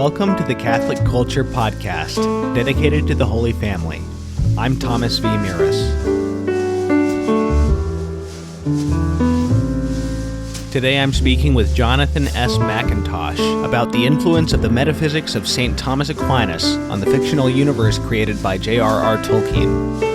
Welcome to the Catholic Culture Podcast, dedicated to the Holy Family. I'm Thomas V. Miras. Today I'm speaking with Jonathan S. McIntosh about the influence of the metaphysics of St. Thomas Aquinas on the fictional universe created by J.R.R. Tolkien.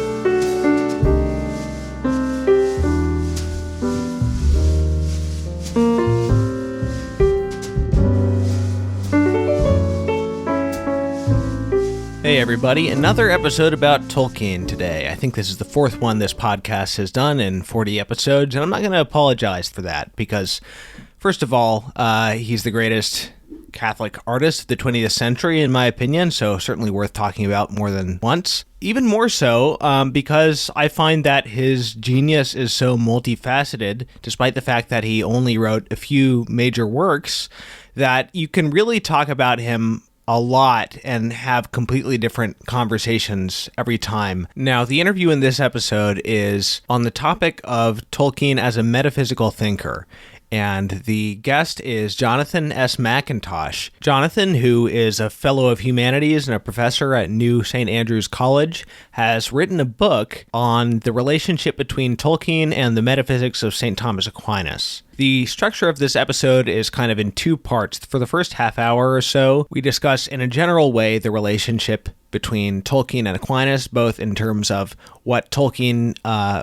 Hey everybody, another episode about Tolkien today. I think this is the fourth one this podcast has done in 40 episodes, and I'm not going to apologize for that because, first of all, he's the greatest Catholic artist of the 20th century, in my opinion, so certainly worth talking about more than once. Even more so because I find that his genius is so multifaceted, despite the fact that he only wrote a few major works, that you can really talk about him a lot and have completely different conversations every time. Now, the interview in this episode is on the topic of Tolkien as a metaphysical thinker. And the guest is Jonathan S. McIntosh. Jonathan, who is a fellow of humanities and a professor at New St. Andrews College, has written a book on the relationship between Tolkien and the metaphysics of St. Thomas Aquinas. The structure of this episode is kind of in two parts. For the first half hour or so, we discuss in a general way the relationship between Tolkien and Aquinas, both in terms of what Tolkien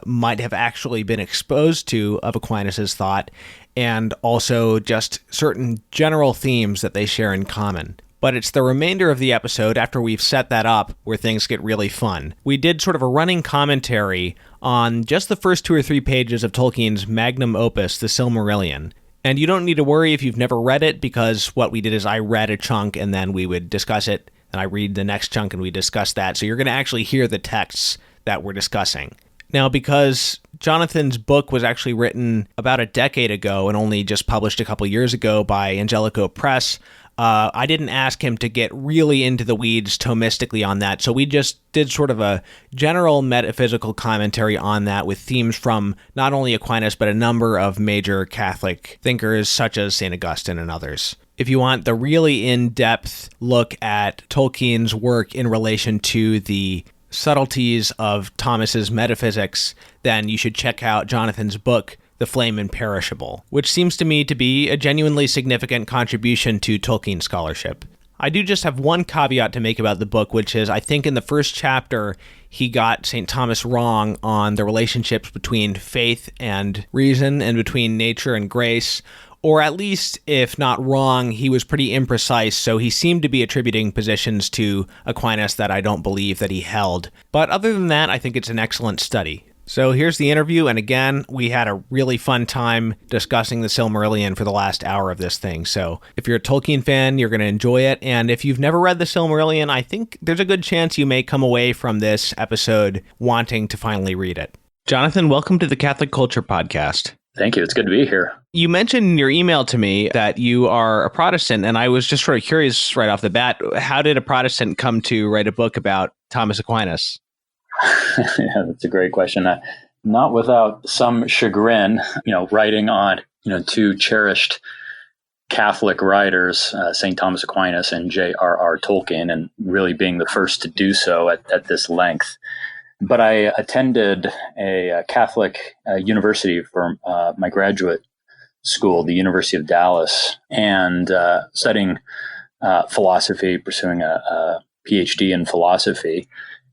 might have actually been exposed to of Aquinas' thought, and also just certain general themes that they share in common. But it's the remainder of the episode, after we've set that up, where things get really fun. We did sort of a running commentary on just the first 2 or 3 pages of Tolkien's magnum opus, The Silmarillion. And you don't need to worry if you've never read it, because what we did is I read a chunk and then we would discuss it, and I read the next chunk and we discuss that. So you're going to actually hear the texts that we're discussing. Now, because Jonathan's book was actually written about a decade ago and only just published a couple years ago by Angelico Press, I didn't ask him to get really into the weeds Thomistically on that, so we just did sort of a general metaphysical commentary on that with themes from not only Aquinas, but a number of major Catholic thinkers such as St. Augustine and others. If you want the really in-depth look at Tolkien's work in relation to the subtleties of Thomas's metaphysics, then you should check out Jonathan's book, The Flame Imperishable, which seems to me to be a genuinely significant contribution to Tolkien scholarship. I do just have one caveat to make about the book, which is I think in the first chapter he got St. Thomas wrong on the relationships between faith and reason and between nature and grace. Or at least, if not wrong, he was pretty imprecise, so he seemed to be attributing positions to Aquinas that I don't believe that he held. But other than that, I think it's an excellent study. So here's the interview, and again, we had a really fun time discussing the Silmarillion for the last hour of this thing. So if you're a Tolkien fan, you're going to enjoy it, and if you've never read the Silmarillion, I think there's a good chance you may come away from this episode wanting to finally read it. Jonathan, welcome to the Catholic Culture Podcast. Thank you. It's good to be here. You mentioned in your email to me that you are a Protestant, and I was just sort of curious right off the bat, how did a Protestant come to write a book about Thomas Aquinas? Yeah, that's a great question. Not without some chagrin, writing on, two cherished Catholic writers, St. Thomas Aquinas and J.R.R. Tolkien, and really being the first to do so at this length. But I attended a Catholic university for my graduate school, the University of Dallas, and studying philosophy, pursuing a PhD in philosophy.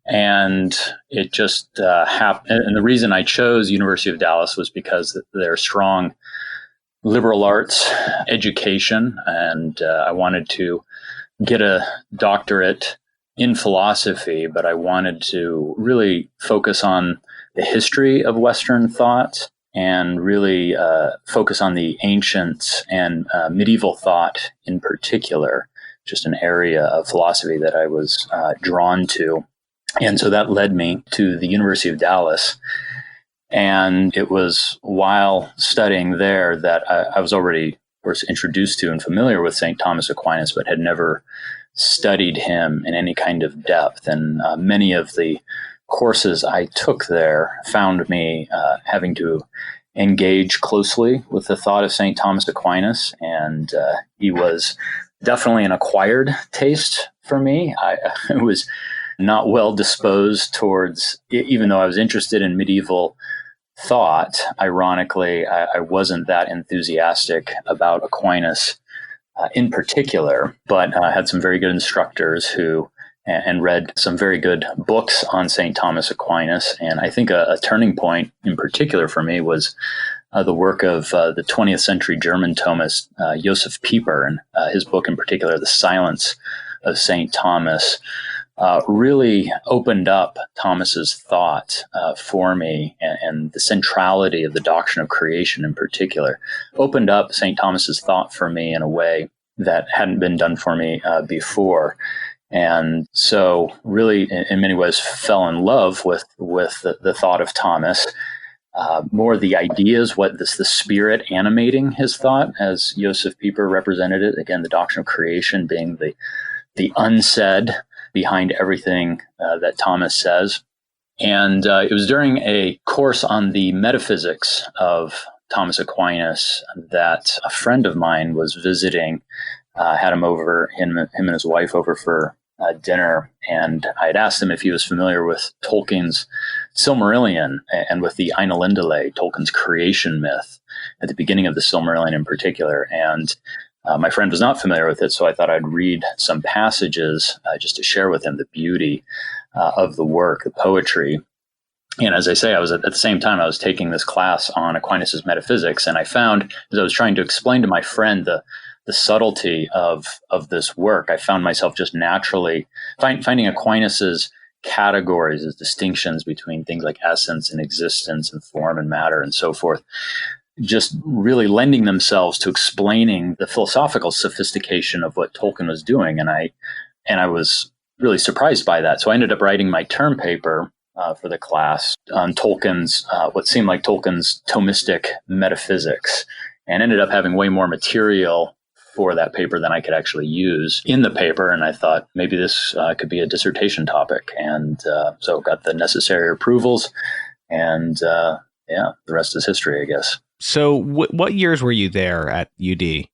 And it just happened. And the reason I chose University of Dallas was because their strong liberal arts education, and I wanted to get a doctorate in philosophy, but I wanted to really focus on the history of Western thought and really focus on the ancients and medieval thought in particular, just an area of philosophy that I was drawn to. And so that led me to the University of Dallas. And it was while studying there that I was already, of course, introduced to and familiar with St. Thomas Aquinas, but had never studied him in any kind of depth. And many of the courses I took there found me having to engage closely with the thought of St. Thomas Aquinas. And he was definitely an acquired taste for me. I was not well disposed towards, even though I was interested in medieval thought, ironically, I wasn't that enthusiastic about Aquinas in particular, but I had some very good instructors who and read some very good books on St. Thomas Aquinas. And I think a turning point in particular for me was the work of the 20th century German Thomist, Joseph Pieper, and his book in particular, The Silence of St. Thomas, really opened up Thomas's thought for me, and the centrality of the doctrine of creation in particular opened up St. Thomas's thought for me in a way that hadn't been done for me before. And so really, in many ways, fell in love with the thought of Thomas, more the ideas, the spirit animating his thought, as Joseph Pieper represented it. Again, the doctrine of creation being the unsaid behind everything that Thomas says. And it was during a course on the metaphysics of Thomas Aquinas that a friend of mine was visiting, had him over, him and his wife over for dinner. And I had asked him if he was familiar with Tolkien's Silmarillion and with the Ainulindalë, Tolkien's creation myth at the beginning of the Silmarillion in particular. And my friend was not familiar with it, so I thought I'd read some passages just to share with him the beauty of the work, the poetry. And as I say, I was at the same time, I was taking this class on Aquinas' metaphysics, and I found, as I was trying to explain to my friend the subtlety of this work, I found myself just naturally finding Aquinas' categories, his distinctions between things like essence and existence and form and matter and so forth, just really lending themselves to explaining the philosophical sophistication of what Tolkien was doing. And I was really surprised by that. So I ended up writing my term paper for the class on Tolkien's, what seemed like Tolkien's Thomistic metaphysics, and ended up having way more material for that paper than I could actually use in the paper. And I thought maybe this could be a dissertation topic. And so got the necessary approvals, and the rest is history, I guess. So what years were you there at UD?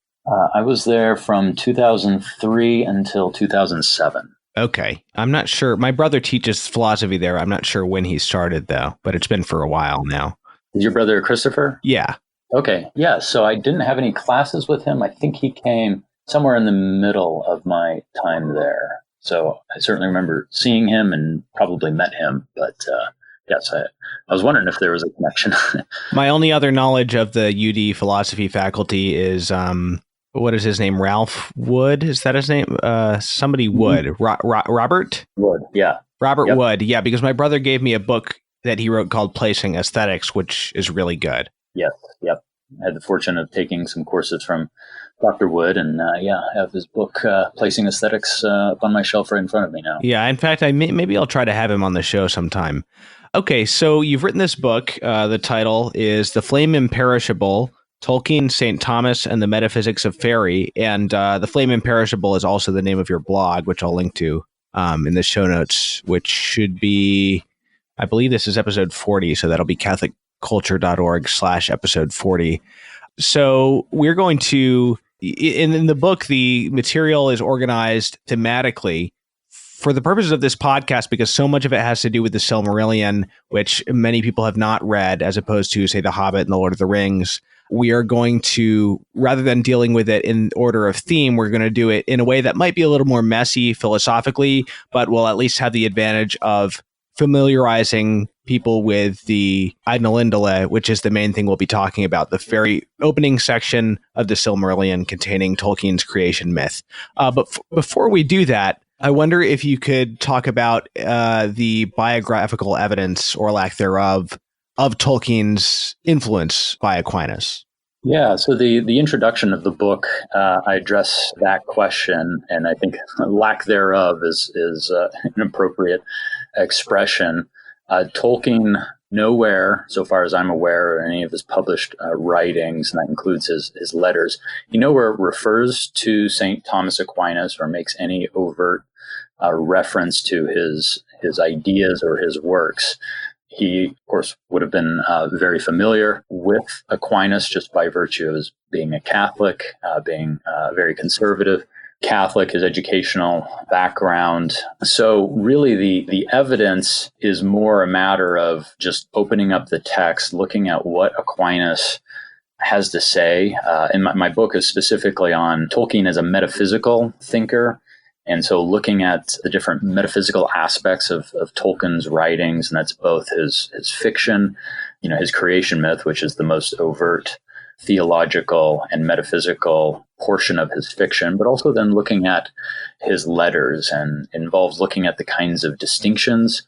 I was there from 2003 until 2007. Okay. I'm not sure. My brother teaches philosophy there. I'm not sure when he started, though, but it's been for a while now. Is your brother Christopher? Yeah. Okay. Yeah. So I didn't have any classes with him. I think he came somewhere in the middle of my time there. So I certainly remember seeing him and probably met him. But yes, I was wondering if there was a connection. My only other knowledge of the UD philosophy faculty is, what is his name? Ralph Wood? Is that his name? Somebody Wood. Robert? Wood, yeah. Robert Yep. Wood, yeah, because my brother gave me a book that he wrote called Placing Aesthetics, which is really good. Yes, yep. I had the fortune of taking some courses from Dr. Wood, and I have his book, Placing Aesthetics, up on my shelf right in front of me now. Yeah, in fact, maybe I'll try to have him on the show sometime. Okay, so you've written this book. The title is The Flame Imperishable, Tolkien, St. Thomas, and the Metaphysics of Fairy. And The Flame Imperishable is also the name of your blog, which I'll link to in the show notes, which should be, I believe this is episode 40, so that'll be catholicculture.org/episode 40. So we're going to, in the book, the material is organized thematically for the purposes of this podcast, because so much of it has to do with the Silmarillion, which many people have not read, as opposed to, say, The Hobbit and The Lord of the Rings. We are going to, rather than dealing with it in order of theme, we're going to do it in a way that might be a little more messy philosophically, but will at least have the advantage of familiarizing people with the Ainulindalë, which is the main thing we'll be talking about, the very opening section of the Silmarillion containing Tolkien's creation myth. But before we do that, I wonder if you could talk about the biographical evidence, or lack thereof, of Tolkien's influence by Aquinas. Yeah, so the introduction of the book, I address that question, and I think lack thereof is an appropriate expression. Tolkien nowhere, so far as I'm aware, or any of his published writings, and that includes his letters, he nowhere refers to St. Thomas Aquinas or makes any overt reference to his ideas or his works. He, of course, would have been very familiar with Aquinas just by virtue of his being a Catholic, being very conservative, Catholic, his educational background. So really the evidence is more a matter of just opening up the text, looking at what Aquinas has to say. And my book is specifically on Tolkien as a metaphysical thinker. And so looking at the different metaphysical aspects of Tolkien's writings, and that's both his fiction, his creation myth, which is the most overt theological and metaphysical portion of his fiction, but also then looking at his letters, and involves looking at the kinds of distinctions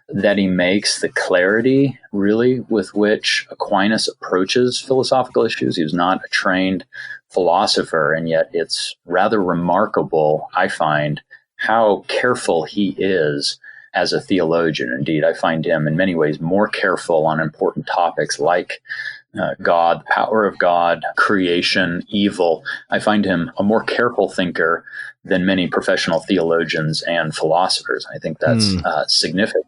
that he makes, the clarity really with which Aquinas approaches philosophical issues. He was not a trained philosopher, and yet it's rather remarkable, I find, how careful he is as a theologian. Indeed, I find him in many ways more careful on important topics like God, the power of God, creation, evil. I find him a more careful thinker than many professional theologians and philosophers. I think that's significant.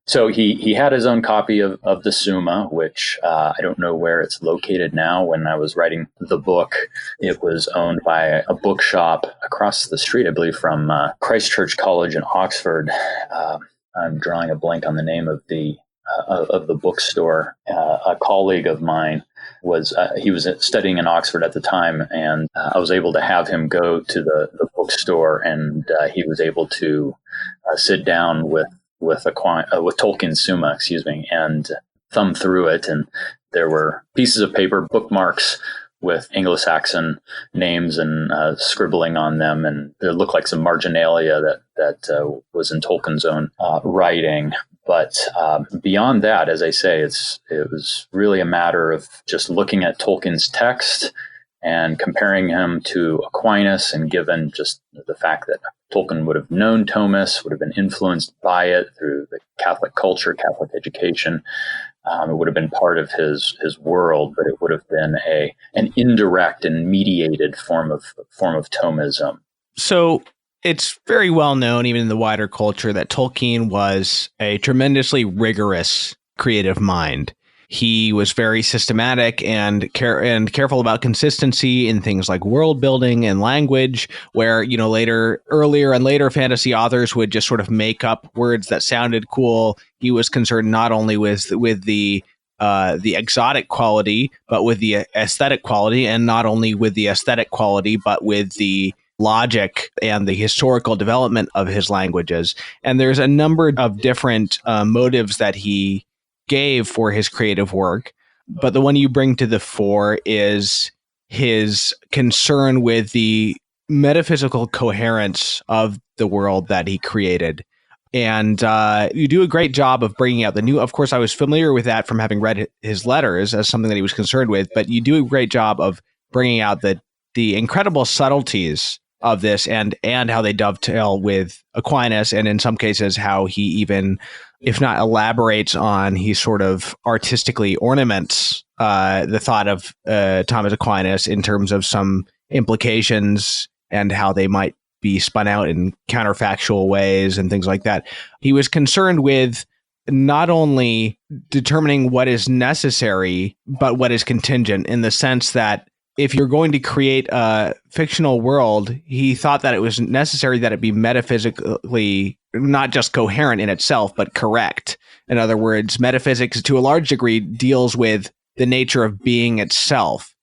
So he had his own copy of the Summa, which I don't know where it's located now. When I was writing the book, it was owned by a bookshop across the street, I believe, from Christ Church College in Oxford. I'm drawing a blank on the name of the bookstore. A colleague of mine he was studying in Oxford at the time, and I was able to have him go to the bookstore, and he was able to sit down with Tolkien's Summa, and thumb through it. And there were pieces of paper, bookmarks with Anglo-Saxon names and scribbling on them, and there looked like some marginalia that was in Tolkien's own writing. But beyond that, as I say, it was really a matter of just looking at Tolkien's text and comparing him to Aquinas, and given just the fact that Tolkien would have known Thomas, would have been influenced by it through the Catholic culture, Catholic education. It would have been part of his world, but it would have been an indirect and mediated form of Thomism. So it's very well known, even in the wider culture, that Tolkien was a tremendously rigorous creative mind. He was very systematic and careful about consistency in things like world building and language, where, earlier and later fantasy authors would just sort of make up words that sounded cool. He was concerned not only with the exotic quality, but with the aesthetic quality, and not only with the aesthetic quality, but with the logic and the historical development of his languages. And there's a number of different motives that he gave for his creative work, but the one you bring to the fore is his concern with the metaphysical coherence of the world that he created. And you do a great job of bringing out the new. Of course, I was familiar with that from having read his letters as something that he was concerned with, but you do a great job of bringing out the incredible subtleties of this, and how they dovetail with Aquinas, and in some cases how he even, if not elaborates on, he sort of artistically ornaments the thought of Thomas Aquinas in terms of some implications and how they might be spun out in counterfactual ways and things like that. He was concerned with not only determining what is necessary, but what is contingent, in the sense that if you're going to create a fictional world, he thought that it was necessary that it be metaphysically not just coherent in itself, but correct. In other words, metaphysics, to a large degree, deals with the nature of being itself.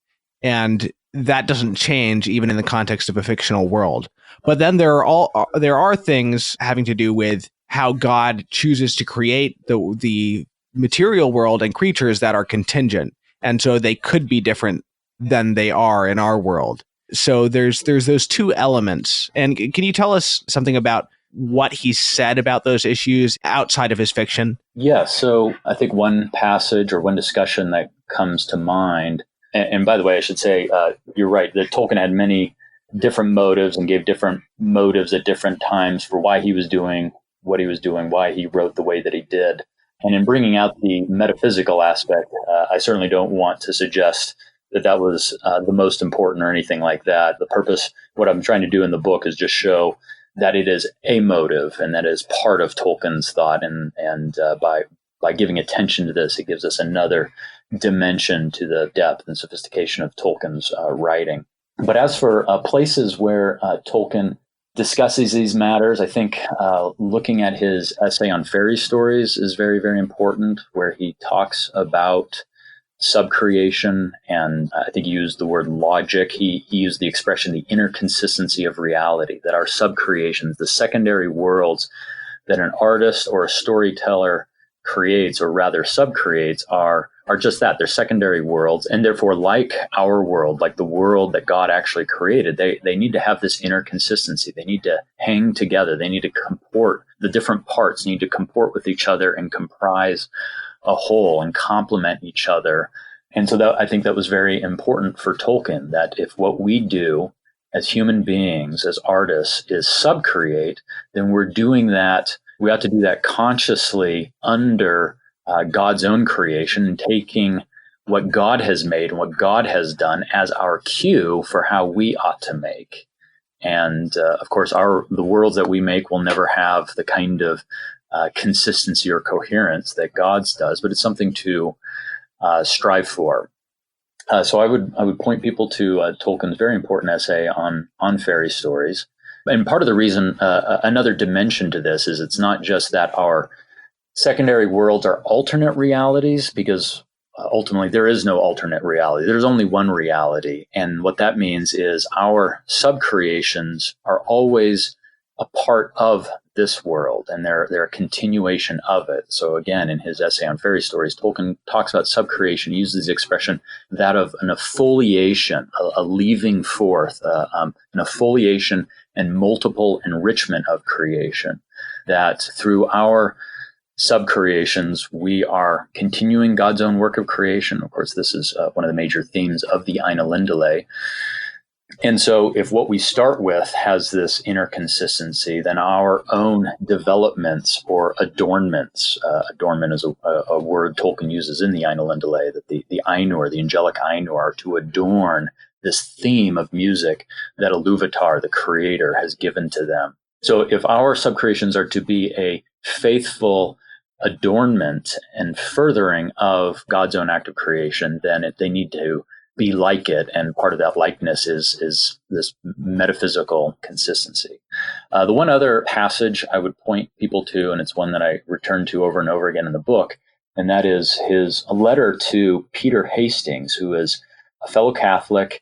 And that doesn't change even in the context of a fictional world. But then there are things having to do with how God chooses to create the material world and creatures that are contingent. And so they could be different than they are in our world. So there's those two elements. And can you tell us something about what he said about those issues outside of his fiction? Yeah, so I think one passage or one discussion that comes to mind, and by the way, I should say, you're right, that Tolkien had many different motives and gave different motives at different times for why he was doing what he was doing, why he wrote the way that he did. And in bringing out the metaphysical aspect, I certainly don't want to suggest that was the most important or anything like that. The purpose, what I'm trying to do in the book, is just show that it is a motive and that is part of Tolkien's thought. And by giving attention to this, it gives us another dimension to the depth and sophistication of Tolkien's writing. But as for places where Tolkien discusses these matters, I think looking at his essay on fairy stories is very, very important, where he talks about subcreation, and I think he used the word logic. He used the expression the inner consistency of reality, that our subcreations, the secondary worlds that an artist or a storyteller creates, or rather subcreates, are just that. They're secondary worlds, and therefore, like our world, like the world that God actually created, they need to have this inner consistency. They need to hang together. They need to comport. The different parts need to comport with each other and comprise a whole and complement each other. And so I think that was very important for Tolkien, that if what we do as human beings, as artists, is subcreate, then we're doing that. We have to do that consciously under God's own creation, and taking what God has made and what God has done as our cue for how we ought to make. And of course, the worlds that we make will never have the kind of consistency or coherence that God's does, but it's something to strive for. So I would point people to Tolkien's very important essay on fairy stories. And part of the reason, another dimension to this, is it's not just that our secondary worlds are alternate realities, because ultimately there is no alternate reality. There's only one reality. And what that means is our subcreations are always a part of this world, and they're a continuation of it. So again, in his essay on fairy stories, Tolkien talks about subcreation. He uses the expression that of an affoliation, a leaving forth, an affoliation and multiple enrichment of creation, that through our subcreations, we are continuing God's own work of creation. Of course, this is one of the major themes of the Ainulindalë. And so if what we start with has this inner consistency, then our own developments or adornments, adornment is a word Tolkien uses in the Ainulindalë, that the Ainur, the angelic Ainur, are to adorn this theme of music that Ilúvatar, the creator, has given to them. So if our subcreations are to be a faithful adornment and furthering of God's own act of creation, then they need to be like it, and part of that likeness is this metaphysical consistency. The one other passage I would point people to, and it's one that I return to over and over again in the book, and that is his letter to Peter Hastings, who is a fellow Catholic.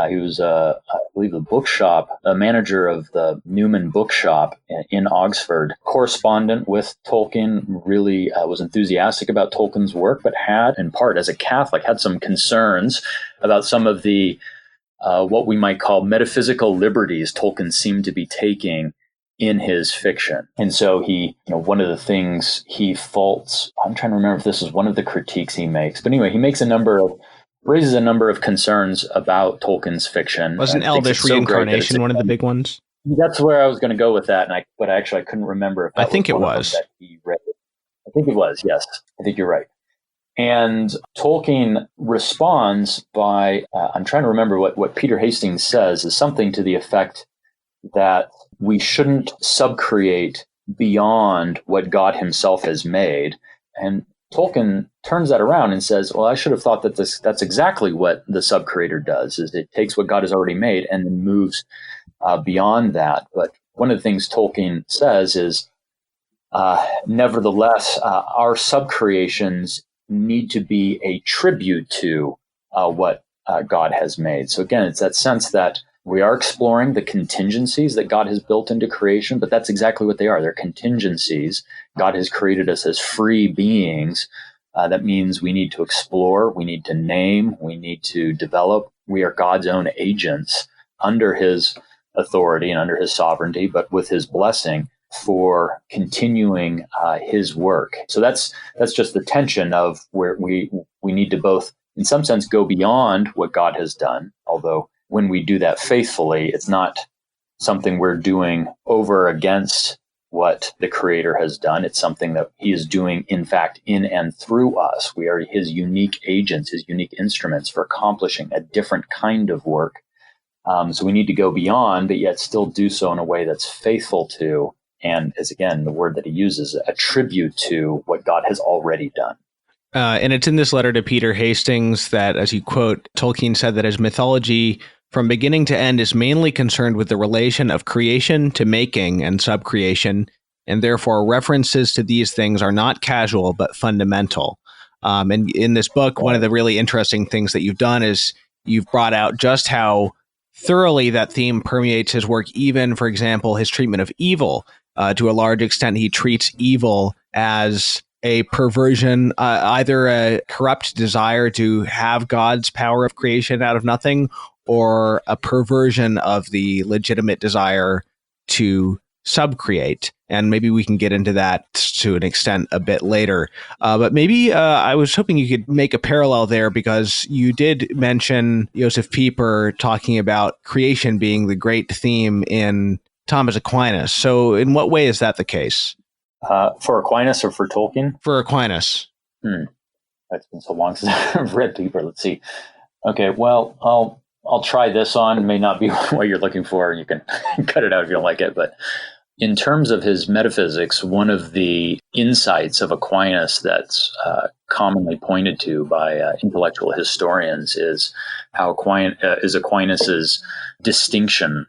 He was, I believe, a manager of the Newman Bookshop in Oxford, correspondent with Tolkien, really was enthusiastic about Tolkien's work, but had, in part, as a Catholic, had some concerns about some of the, what we might call metaphysical liberties Tolkien seemed to be taking in his fiction. And so one of the things he faults, I'm trying to remember if this is one of the critiques he makes, but anyway, he raises a number of concerns about Tolkien's fiction. Wasn't Elvish reincarnation one of the big ones? That's where I was going to go with that, but actually I couldn't remember if that I think was it one was. Of them that he read. I think it was, yes. I think you're right. And Tolkien responds by, I'm trying to remember what Peter Hastings says, is something to the effect that we shouldn't subcreate beyond what God himself has made. And Tolkien turns that around and says, well, I should have thought that that's exactly what the subcreator does, is it takes what God has already made and then moves beyond that. But one of the things Tolkien says is, nevertheless, our subcreations need to be a tribute to what God has made. So again, it's that sense that we are exploring the contingencies that God has built into creation, but that's exactly what they are. They're contingencies. God has created us as free beings. That means we need to explore, we need to name, we need to develop. We are God's own agents under his authority and under his sovereignty, but with his blessing for continuing his work. So that's just the tension of where we need to both, in some sense, go beyond what God has done, although when we do that faithfully, it's not something we're doing over against what the Creator has done. It's something that he is doing, in fact, in and through us. We are his unique agents, his unique instruments for accomplishing a different kind of work. So we need to go beyond, but yet still do so in a way that's faithful to, and is, again, the word that he uses, a tribute to what God has already done. And it's in this letter to Peter Hastings that, as you quote, Tolkien said that as mythology from beginning to end is mainly concerned with the relation of creation to making and subcreation, and therefore references to these things are not casual but fundamental. And in this book, one of the really interesting things that you've done is you've brought out just how thoroughly that theme permeates his work, even, for example, his treatment of evil. To a large extent, he treats evil as a perversion, either a corrupt desire to have God's power of creation out of nothing, or a perversion of the legitimate desire to subcreate. And maybe we can get into that to an extent a bit later. But maybe I was hoping you could make a parallel there, because you did mention Joseph Pieper talking about creation being the great theme in Thomas Aquinas. So in what way is that the case? For Aquinas or for Tolkien? For Aquinas. That's been so long since I've read Pieper. Let's see. Okay, well, I'll try this on. It may not be what you're looking for. You can cut it out if you don't like it. But in terms of his metaphysics, one of the insights of Aquinas that's commonly pointed to by intellectual historians is how Aquinas's distinction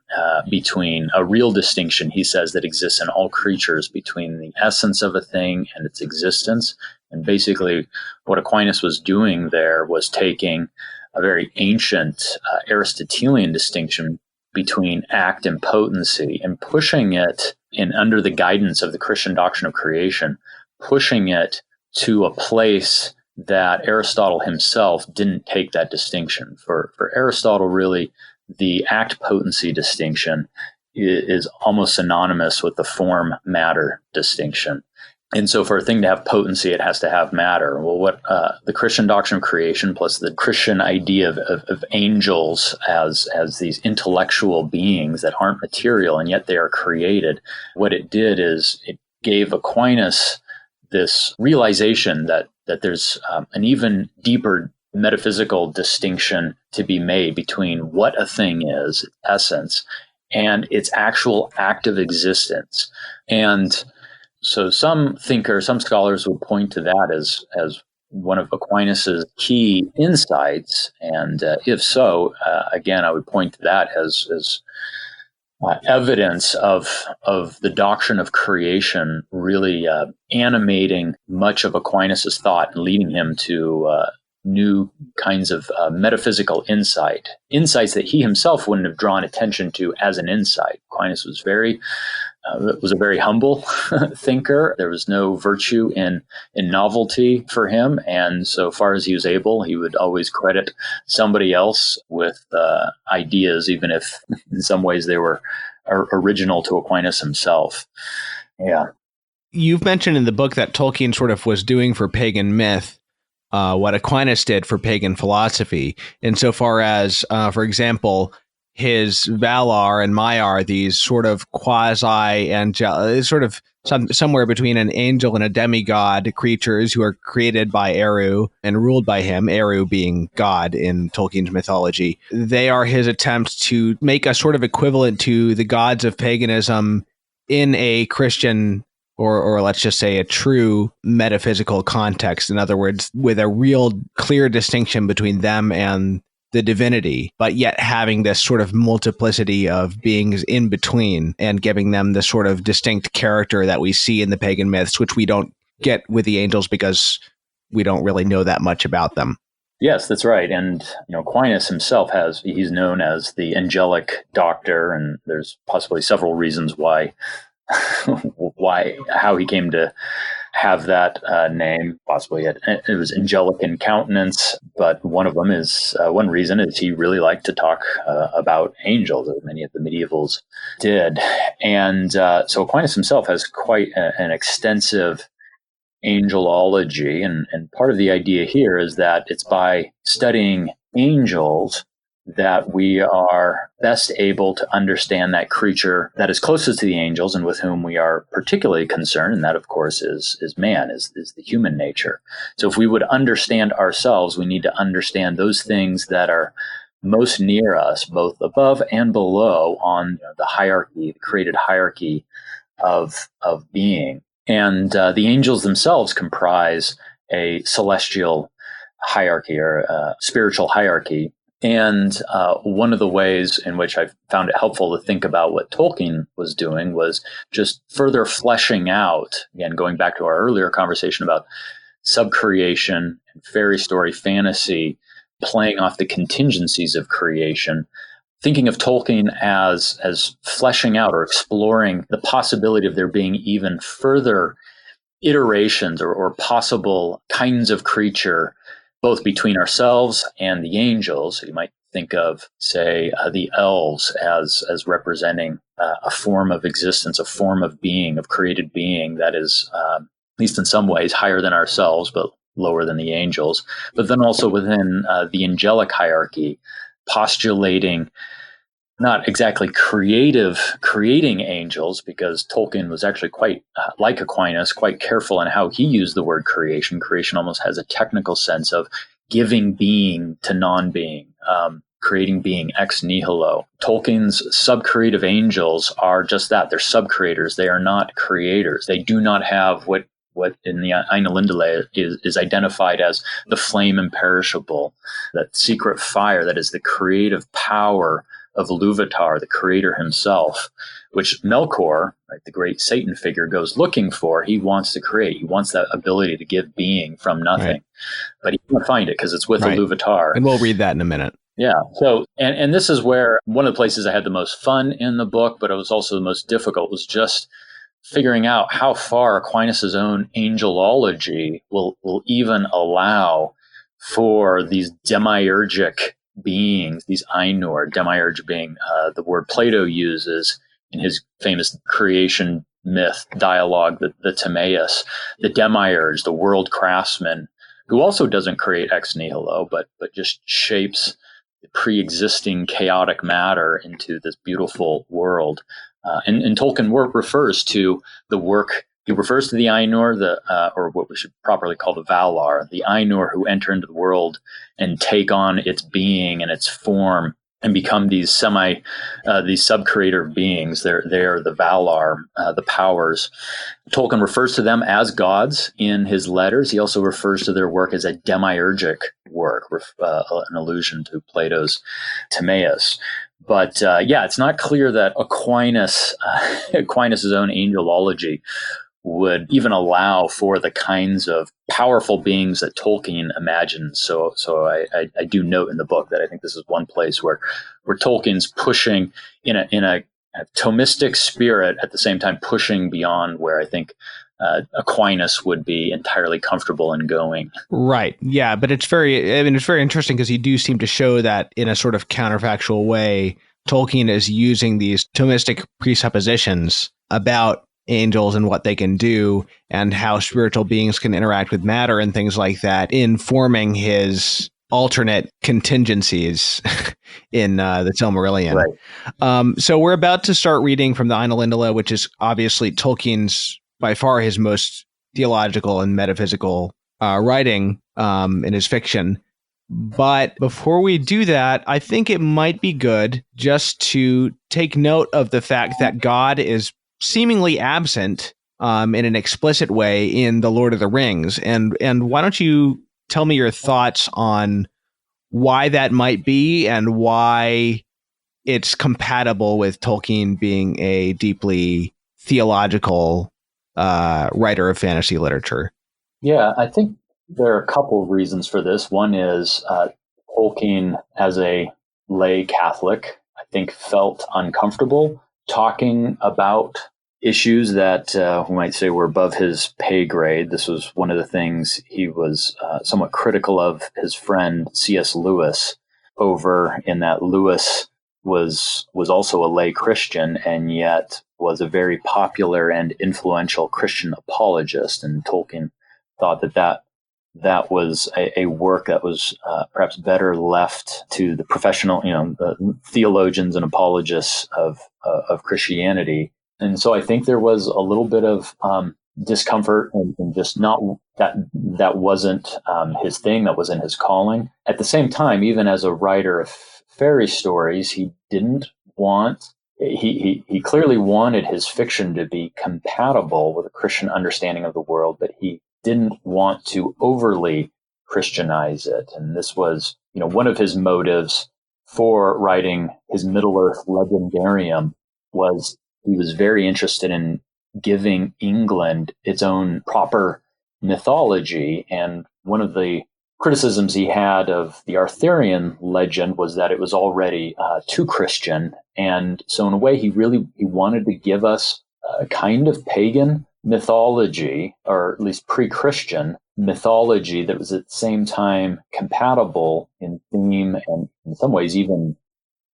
between a real distinction, he says, that exists in all creatures between the essence of a thing and its existence. And basically what Aquinas was doing there was taking a very ancient Aristotelian distinction between act and potency and pushing it in under the guidance of the Christian doctrine of creation, pushing it to a place that Aristotle himself didn't take that distinction. For Aristotle, really, the act-potency distinction is almost synonymous with the form-matter distinction. And so for a thing to have potency, it has to have matter. Well, what the Christian doctrine of creation plus the Christian idea of angels as these intellectual beings that aren't material and yet they are created, what it did is it gave Aquinas this realization that there's an even deeper metaphysical distinction to be made between what a thing is, its essence, and its actual active existence. And so some scholars would point to that as one of Aquinas's key insights. And if so, again, I would point to that as evidence of the doctrine of creation really animating much of Aquinas's thought and leading him to new kinds of metaphysical insights that he himself wouldn't have drawn attention to as an insight. Aquinas was a very humble thinker. There was no virtue in novelty for him. And so far as he was able, he would always credit somebody else with ideas, even if in some ways they were original to Aquinas himself. Yeah. You've mentioned in the book that Tolkien sort of was doing for pagan myth what Aquinas did for pagan philosophy, insofar as, for example, his Valar and Maiar, these sort of quasi-angelic, sort of somewhere between an angel and a demigod creatures who are created by Eru and ruled by him, Eru being God in Tolkien's mythology. They are his attempts to make us sort of equivalent to the gods of paganism in a Christian or let's just say a true metaphysical context. In other words, with a real clear distinction between them and the divinity, but yet having this sort of multiplicity of beings in between and giving them the sort of distinct character that we see in the pagan myths, which we don't get with the angels because we don't really know that much about them. Yes, that's right. And Aquinas himself he's known as the angelic doctor, and there's possibly several reasons how he came to have that name. Possibly it was angelic in countenance, but one reason is he really liked to talk about angels, as many of the medievals did. And so Aquinas himself has quite an extensive angelology, and part of the idea here is that it's by studying angels that we are best able to understand that creature that is closest to the angels and with whom we are particularly concerned, and that, of course, is man, is the human nature. So if we would understand ourselves, we need to understand those things that are most near us, both above and below on the hierarchy, the created hierarchy of being. And the angels themselves comprise a celestial hierarchy or a spiritual hierarchy. And one of the ways in which I found it helpful to think about what Tolkien was doing was just further fleshing out, again, going back to our earlier conversation about subcreation and fairy story fantasy, playing off the contingencies of creation, thinking of Tolkien as fleshing out or exploring the possibility of there being even further iterations or possible kinds of creature, both between ourselves and the angels. You might think of, say, the elves as representing a form of existence, a form of being, of created being that is, at least in some ways, higher than ourselves, but lower than the angels. But then also within the angelic hierarchy, postulating not exactly creating angels, because Tolkien was actually quite, like Aquinas, quite careful in how he used the word creation. Creation almost has a technical sense of giving being to non-being, creating being ex nihilo. Tolkien's subcreative angels are just that. They're subcreators. They are not creators. They do not have what in the Ainulindalë is identified as the flame imperishable, that secret fire that is the creative power of Luvatar, the creator himself, which Melkor, right, the great Satan figure, goes looking for. He wants to create. He wants that ability to give being from nothing. Right. But he can't find it because it's with right. a Luvatar. And we'll read that in a minute. Yeah. So, and this is where one of the places I had the most fun in the book, but it was also the most difficult, was just figuring out how far Aquinas' own angelology will even allow for these demiurgic beings, these Ainur, demiurge being the word Plato uses in his famous creation myth dialogue, the Timaeus, the demiurge, the world craftsman, who also doesn't create ex nihilo, but just shapes the pre-existing chaotic matter into this beautiful world. And Tolkien refers to the work. He refers to the Ainur, or what we should properly call the Valar, the Ainur who enter into the world and take on its being and its form and become these sub-creator beings. They're the Valar, the powers. Tolkien refers to them as gods in his letters. He also refers to their work as a demiurgic work, an allusion to Plato's Timaeus. But it's not clear that Aquinas' own angelology would even allow for the kinds of powerful beings that Tolkien imagines. So I do note in the book that I think this is one place where Tolkien's pushing in a Thomistic spirit, at the same time pushing beyond where I think Aquinas would be entirely comfortable in going. Right. Yeah, but it's very interesting because you do seem to show that in a sort of counterfactual way, Tolkien is using these Thomistic presuppositions about angels and what they can do and how spiritual beings can interact with matter and things like that in forming his alternate contingencies in the Silmarillion. Right. So we're about to start reading from the Ainulindalë, which is obviously Tolkien's by far his most theological and metaphysical writing in his fiction. But before we do that, I think it might be good just to take note of the fact that God is seemingly absent in an explicit way in The Lord of the Rings. And why don't you tell me your thoughts on why that might be and why it's compatible with Tolkien being a deeply theological writer of fantasy literature? Yeah, I think there are a couple of reasons for this. One is Tolkien, as a lay Catholic, I think felt uncomfortable talking about issues that we might say were above his pay grade. This was one of the things he was somewhat critical of his friend C.S. Lewis over, in that Lewis was also a lay Christian and yet was a very popular and influential Christian apologist. And Tolkien thought that was a work that was perhaps better left to the professional, the theologians and apologists of Christianity. And so I think there was a little bit of discomfort and just not that wasn't his thing, that wasn't his calling. At the same time, even as a writer of fairy stories, he didn't want. He clearly wanted his fiction to be compatible with a Christian understanding of the world, but he didn't want to overly Christianize it. And this was, one of his motives for writing his Middle-earth legendarium was he was very interested in giving England its own proper mythology. And one of the criticisms he had of the Arthurian legend was that it was already too Christian. And so in a way, he wanted to give us a kind of pagan mythology, or at least pre-Christian mythology, that was at the same time compatible in theme and in some ways even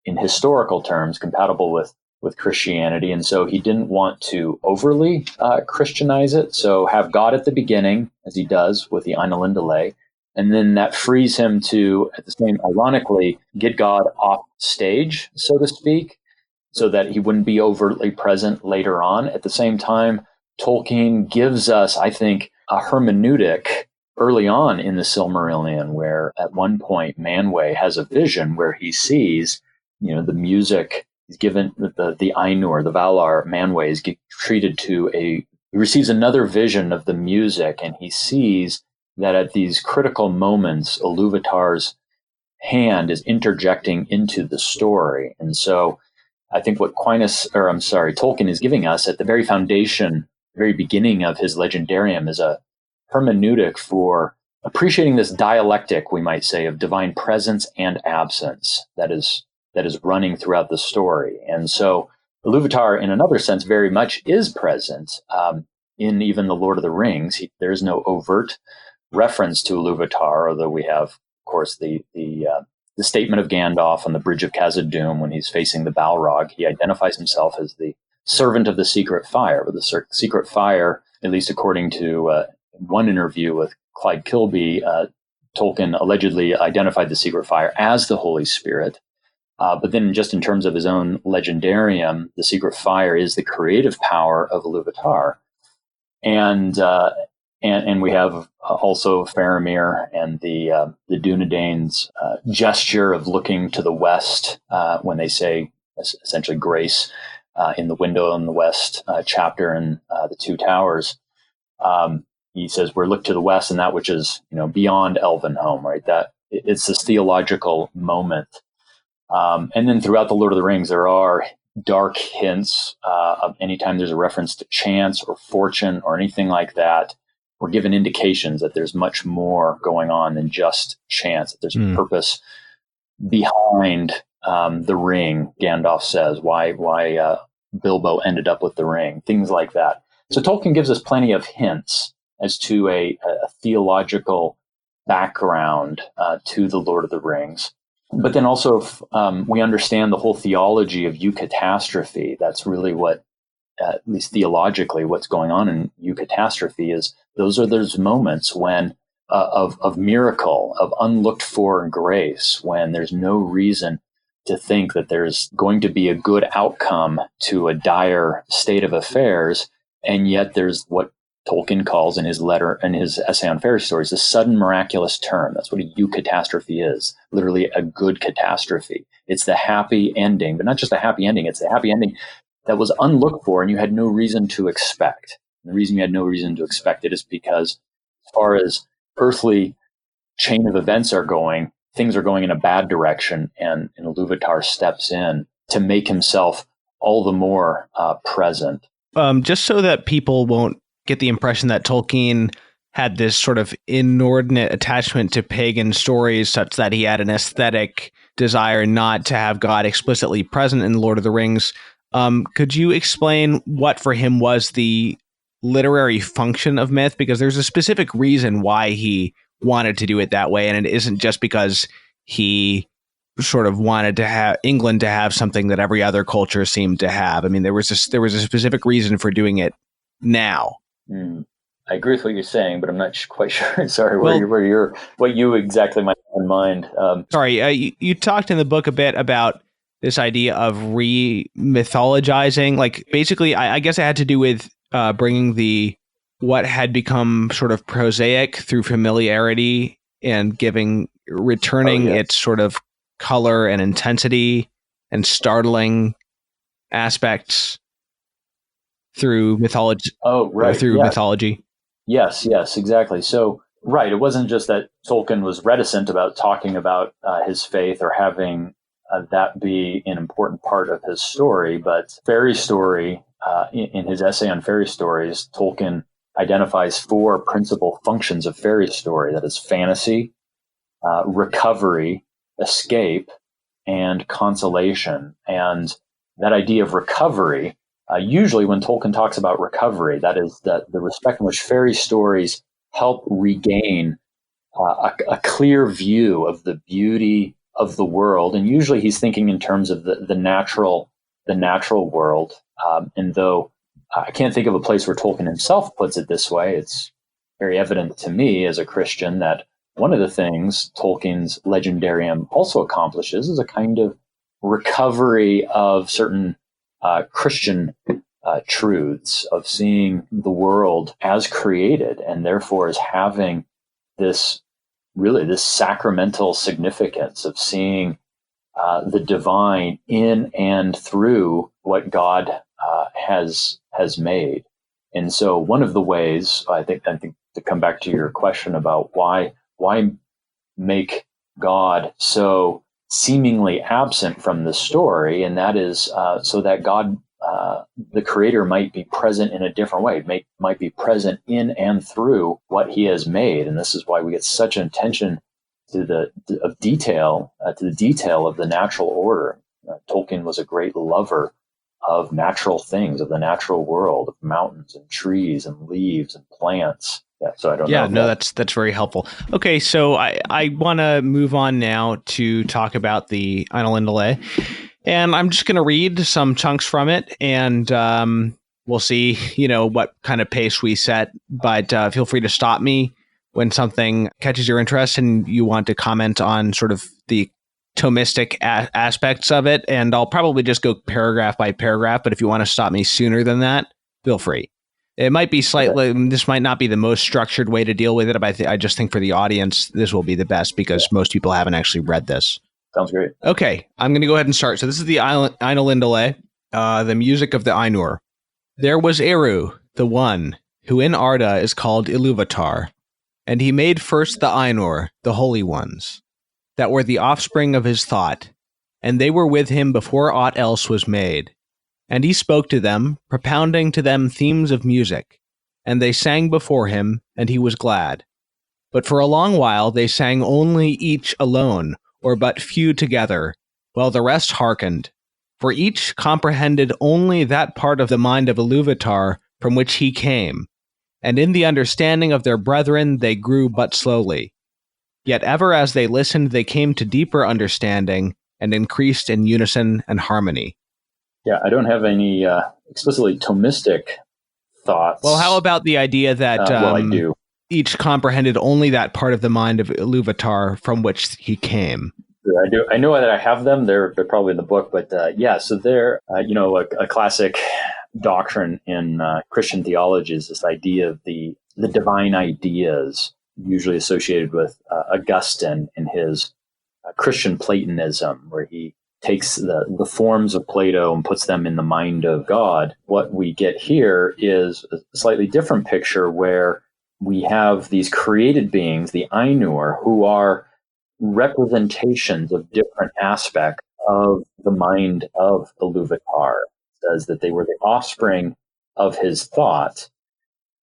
in historical terms compatible with Christianity. And so he didn't want to overly Christianize it. So have God at the beginning, as he does with the Ainulindalë, and then that frees him to, at the same, ironically, get God off stage, so to speak, so that he wouldn't be overtly present later on. At the same time, Tolkien gives us, I think, a hermeneutic early on in the Silmarillion, where at one point Manwë has a vision where he sees, the music is given, the Ainur, the Valar, Manwë is treated to he receives another vision of the music, and he sees that at these critical moments, Ilúvatar's hand is interjecting into the story. And so I think what Tolkien is giving us at the very foundation, very beginning of his legendarium, is a hermeneutic for appreciating this dialectic, we might say, of divine presence and absence that is running throughout the story. And so Ilúvatar, in another sense, very much is present in even the Lord of the Rings. There is no overt reference to Ilúvatar, although we have, of course, the statement of Gandalf on the Bridge of Khazad-dûm when he's facing the Balrog. He identifies himself as the servant of the secret fire. But the secret fire, at least according to one interview with Clyde Kilby, Tolkien allegedly identified the secret fire as the Holy Spirit. But then just in terms of his own legendarium, the secret fire is the creative power of Ilúvatar. And we have also Faramir and the Dunedain's gesture of looking to the west when they say essentially grace in the window in the west chapter in the Two Towers. He says, "We're look to the west and that which is beyond Elvenhome," right? That it's this theological moment. And then throughout the Lord of the Rings, there are dark hints of anytime there's a reference to chance or fortune or anything like that. We're given indications that there's much more going on than just chance, that there's a purpose behind the ring, Gandalf says, why Bilbo ended up with the ring, things like that. So Tolkien gives us plenty of hints as to a theological background to the Lord of the Rings. But then also we understand the whole theology of eucatastrophe. That's really what, at least theologically, what's going on in eucatastrophe is those are those moments when of miracle, of unlooked for grace, when there's no reason to think that there's going to be a good outcome to a dire state of affairs, and yet there's what Tolkien calls in his essay on fairy stories, the sudden miraculous turn. That's what a eucatastrophe is, literally a good catastrophe. It's the happy ending, but not just a happy ending, it's the happy ending that was unlooked for and you had no reason to expect. And the reason you had no reason to expect it is because as far as earthly chain of events are going, things are going in a bad direction, and Ilúvatar steps in to make himself all the more present. Just so that people won't get the impression that Tolkien had this sort of inordinate attachment to pagan stories such that he had an aesthetic desire not to have God explicitly present in Lord of the Rings. Could you explain what for him was the literary function of myth? Because there's a specific reason why he wanted to do it that way, and it isn't just because he sort of wanted to have England to have something that every other culture seemed to have. I mean, there was a specific reason for doing it now. I agree with what you're saying, but I'm not quite sure. Sorry, what you exactly might have in mind. Sorry, you talked in the book a bit about this idea of re-mythologizing. Like, basically, I guess it had to do with bringing what had become sort of prosaic through familiarity and returning its sort of color and intensity and startling aspects through mythology. Mythology. Yes, exactly. So, right, it wasn't just that Tolkien was reticent about talking about his faith or having that be an important part of his story. But fairy story, in his essay on fairy stories, Tolkien identifies 4 principal functions of fairy story. That is fantasy, recovery, escape, and consolation. And that idea of recovery, usually when Tolkien talks about recovery, that is the respect in which fairy stories help regain a clear view of the beauty of the world. And usually he's thinking in terms of the natural world. And though I can't think of a place where Tolkien himself puts it this way, it's very evident to me as a Christian that one of the things Tolkien's legendarium also accomplishes is a kind of recovery of certain Christian truths, of seeing the world as created, and therefore as having this sacramental significance of seeing the divine in and through what God has made. And so one of the ways, I think to come back to your question about why make God so seemingly absent from the story, and that is so that God, the creator, might be present in a different way, might be present in and through what he has made. And this is why we get such an attention to the detail of the natural order. Tolkien was a great lover of natural things, of the natural world, of mountains and trees and leaves and plants. Yeah, so I don't know. Yeah, no, that's very helpful. Okay, so I want to move on now to talk about the Ainulindalë, and I'm just going to read some chunks from it, and we'll see, what kind of pace we set. But feel free to stop me when something catches your interest and you want to comment on sort of the Thomistic aspects of it, and I'll probably just go paragraph by paragraph. But if you want to stop me sooner than that, feel free. It might be slightly, this might not be the most structured way to deal with it, but I just think for the audience, this will be the best because most people haven't actually read this. Sounds great. Okay, I'm going to go ahead and start. So this is the Ainulindalë, the music of the Ainur. There was Eru, the one, who in Arda is called Ilúvatar, and he made first the Ainur, the holy ones, that were the offspring of his thought, and they were with him before aught else was made. And he spoke to them, propounding to them themes of music, and they sang before him, and he was glad. But for a long while they sang only each alone, or but few together, while the rest hearkened. For each comprehended only that part of the mind of Ilúvatar from which he came, and in the understanding of their brethren they grew but slowly. Yet ever as they listened they came to deeper understanding, and increased in unison and harmony. Yeah, I don't have any explicitly Thomistic thoughts. Well, how about the idea that I do. Each comprehended only that part of the mind of Ilúvatar from which he came? I do. I know that I have them. They're probably in the book, but so they're a classic doctrine in Christian theology is this idea of the divine ideas, usually associated with Augustine in his Christian Platonism, where he takes the forms of Plato and puts them in the mind of God. What we get here is a slightly different picture where we have these created beings, the Ainur, who are representations of different aspects of the mind of Ilúvatar. It says that they were the offspring of his thought.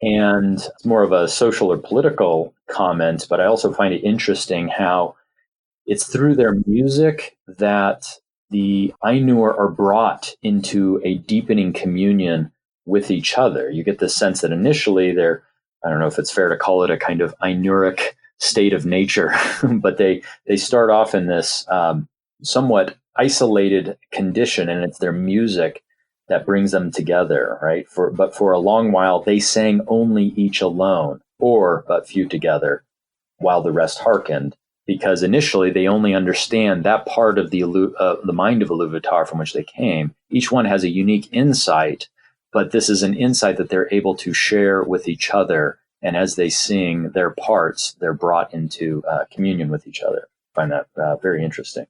And it's more of a social or political comment, but I also find it interesting how it's through their music that the Ainur are brought into a deepening communion with each other. You get this sense that initially they're, I don't know if it's fair to call it a kind of Ainuric state of nature, but they start off in this somewhat isolated condition, and it's their music that brings them together, right? But for a long while, they sang only each alone, or but few together, while the rest hearkened. Because initially they only understand that part of the mind of Ilúvatar from which they came. Each one has a unique insight, but this is an insight that they're able to share with each other. And as they sing their parts, they're brought into communion with each other. I find that very interesting.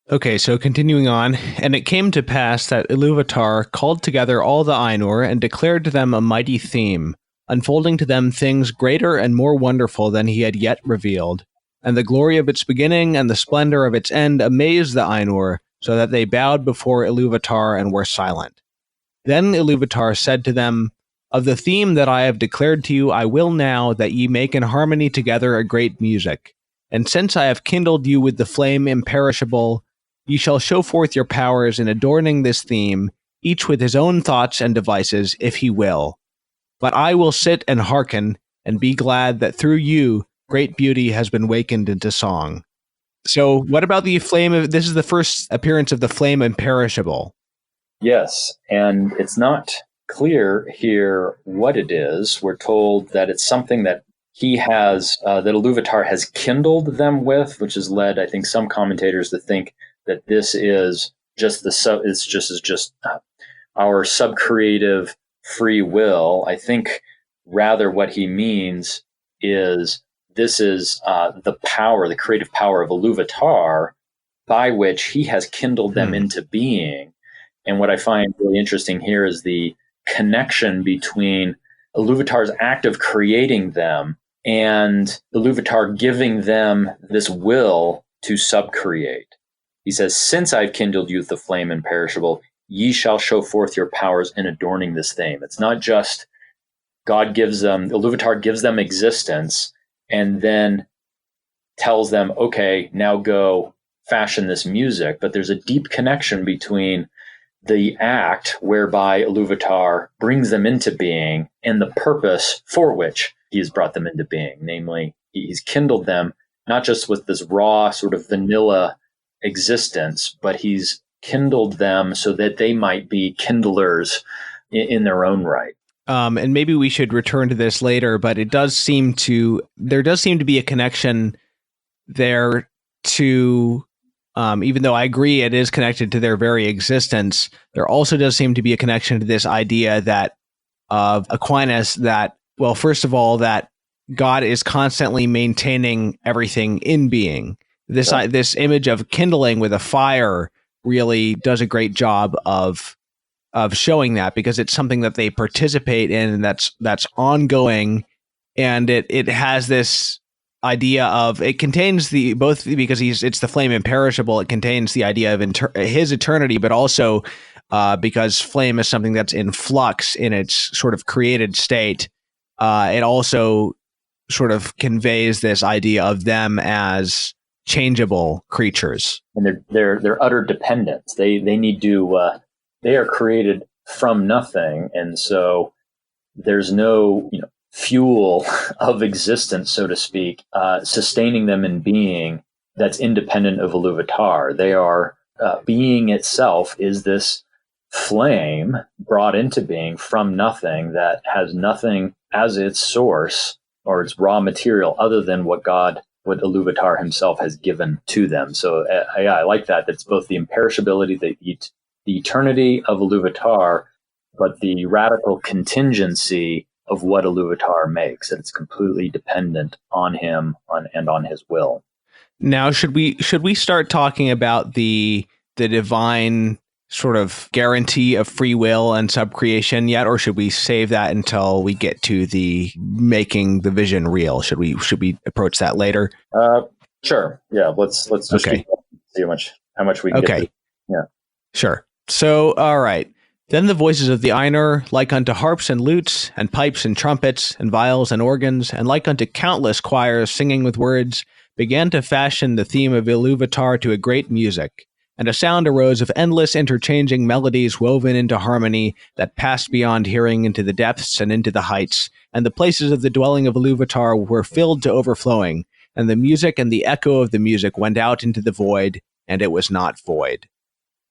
Okay, so continuing on, and it came to pass that Ilúvatar called together all the Ainur and declared to them a mighty theme, unfolding to them things greater and more wonderful than he had yet revealed. And the glory of its beginning and the splendor of its end amazed the Ainur, so that they bowed before Ilúvatar and were silent. Then Ilúvatar said to them, "Of the theme that I have declared to you, I will now that ye make in harmony together a great music. And since I have kindled you with the flame imperishable, ye shall show forth your powers in adorning this theme, each with his own thoughts and devices, if he will. But I will sit and hearken, and be glad that through you great beauty has been wakened into song." So what about the flame? This is the first appearance of the flame imperishable. Yes, and it's not clear here what it is. We're told that it's something that he has, that Ilúvatar has kindled them with, which has led, I think, some commentators to think that this is just our subcreative free will. I think rather what he means is this is the power, the creative power of Ilúvatar, by which he has kindled them into being. And what I find really interesting here is the connection between Ilúvatar's act of creating them and Ilúvatar giving them this will to subcreate. He says, "Since I've kindled you with the flame imperishable, ye shall show forth your powers in adorning this theme." It's not just Ilúvatar gives them existence and then tells them, okay, now go fashion this music. But there's a deep connection between the act whereby Ilúvatar brings them into being and the purpose for which he has brought them into being. Namely, he's kindled them not just with this raw sort of vanilla existence, but he's kindled them so that they might be kindlers in their own right. And maybe we should return to this later, but there does seem to be a connection there to, even though I agree it is connected to their very existence, there also does seem to be a connection to this idea that of Aquinas that, well, first of all, that God is constantly maintaining everything in being. This image of kindling with a fire really does a great job of showing that, because it's something that they participate in and that's ongoing, and it has this idea of, it contains the both, because it's the flame imperishable, it contains the idea of his eternity, but also because flame is something that's in flux in its sort of created state, it also sort of conveys this idea of them as changeable creatures, and their utter dependence. They need to they are created from nothing, and so there's no fuel of existence, so to speak, sustaining them in being that's independent of Ilúvatar. They are being itself is this flame brought into being from nothing that has nothing as its source or its raw material other than what Ilúvatar himself has given to them. So I like that. It's both the imperishability, the eternity of Ilúvatar, but the radical contingency of what Ilúvatar makes. It's completely dependent on him and on his will. Now, should we start talking about the divine sort of guarantee of free will and subcreation yet, or should we save that until we get to the making the vision real? Should we approach that later? Sure. Yeah. Let's just see how much we can get to. Yeah. Sure. So, all right. Then the voices of the Ainur, like unto harps and lutes, and pipes and trumpets, and viols and organs, and like unto countless choirs singing with words, began to fashion the theme of Ilúvatar to a great music. And a sound arose of endless interchanging melodies woven into harmony that passed beyond hearing into the depths and into the heights, and the places of the dwelling of Ilúvatar were filled to overflowing, and the music and the echo of the music went out into the void, and it was not void.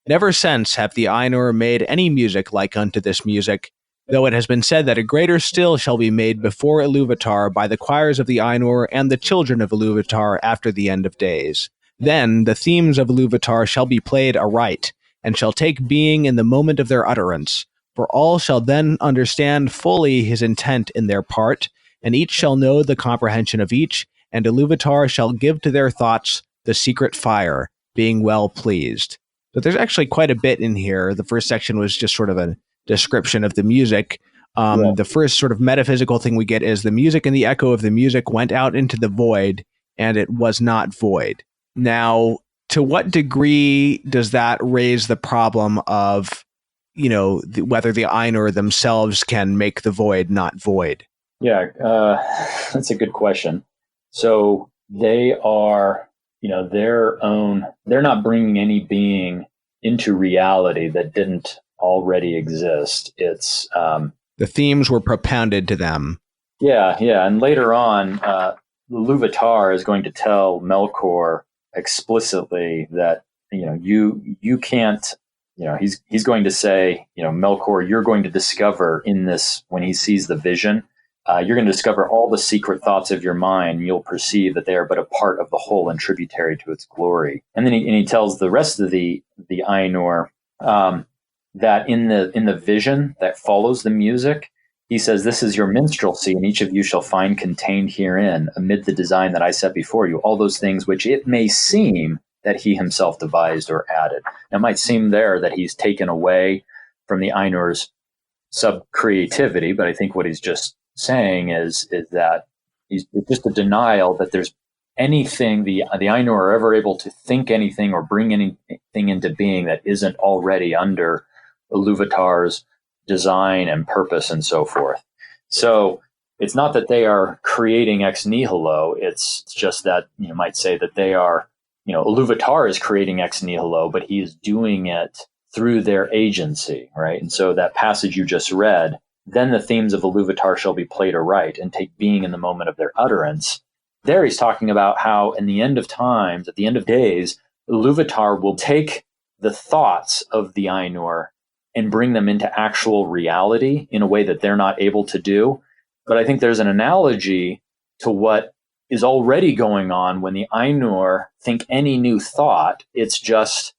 Never since have the Ainur made any music like unto this music, though it has been said that a greater still shall be made before Ilúvatar by the choirs of the Ainur and the children of Ilúvatar after the end of days. Then the themes of Ilúvatar shall be played aright, and shall take being in the moment of their utterance, for all shall then understand fully his intent in their part, and each shall know the comprehension of each, and Ilúvatar shall give to their thoughts the secret fire, being well pleased. But there's actually quite a bit in here. The first section was just sort of a description of the music. The first sort of metaphysical thing we get is the music and the echo of the music went out into the void, and it was not void. Now, to what degree does that raise the problem of, whether the Ainur themselves can make the void not void? Yeah, that's a good question. So they are, they're not bringing any being into reality that didn't already exist. It's the themes were propounded to them. Yeah. And later on, Iluvatar is going to tell Melkor explicitly that, you can't, he's going to say, Melkor, you're going to discover in this, when he sees the vision, you're going to discover all the secret thoughts of your mind. You'll perceive that they are but a part of the whole and tributary to its glory. And then he tells the rest of the Ainur that in the vision that follows the music, he says, "This is your minstrelsy, and each of you shall find contained herein, amid the design that I set before you, all those things which it may seem that he himself devised or added." It might seem there that he's taken away from the Ainur's sub-creativity, but I think what he's just saying is that it's just a denial that there's anything the Ainur are ever able to think anything or bring anything into being that isn't already under Iluvatar's design and purpose and so forth. So it's not that they are creating ex nihilo. It's just that you might say that they are, Iluvatar is creating ex nihilo, but he is doing it through their agency, right? And so that passage you just read, then the themes of Iluvatar shall be played aright and take being in the moment of their utterance. There he's talking about how in the end of times, at the end of days, Iluvatar will take the thoughts of the Ainur and bring them into actual reality in a way that they're not able to do. But I think there's an analogy to what is already going on when the Ainur think any new thought. It's just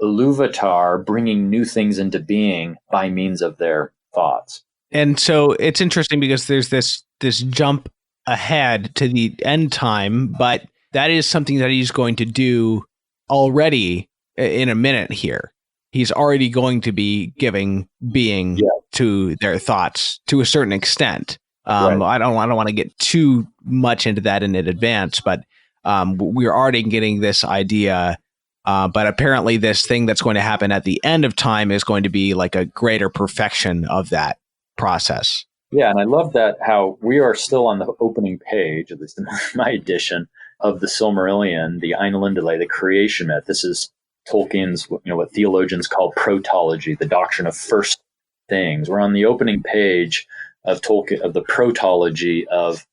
Iluvatar bringing new things into being by means of their thoughts. And so it's interesting because there's this jump ahead to the end time, but that is something that he's going to do already in a minute here. He's already going to be giving being to their thoughts to a certain extent. Right. I don't want to get too much into that in advance, but we're already getting this idea. But apparently this thing that's going to happen at the end of time is going to be like a greater perfection of that process. Yeah, and I love that how we are still on the opening page, at least in my edition, of the Silmarillion, the Ainulindalë, the creation myth. This is Tolkien's, what theologians call protology, the doctrine of first things. We're on the opening page of Tolkien, of the protology of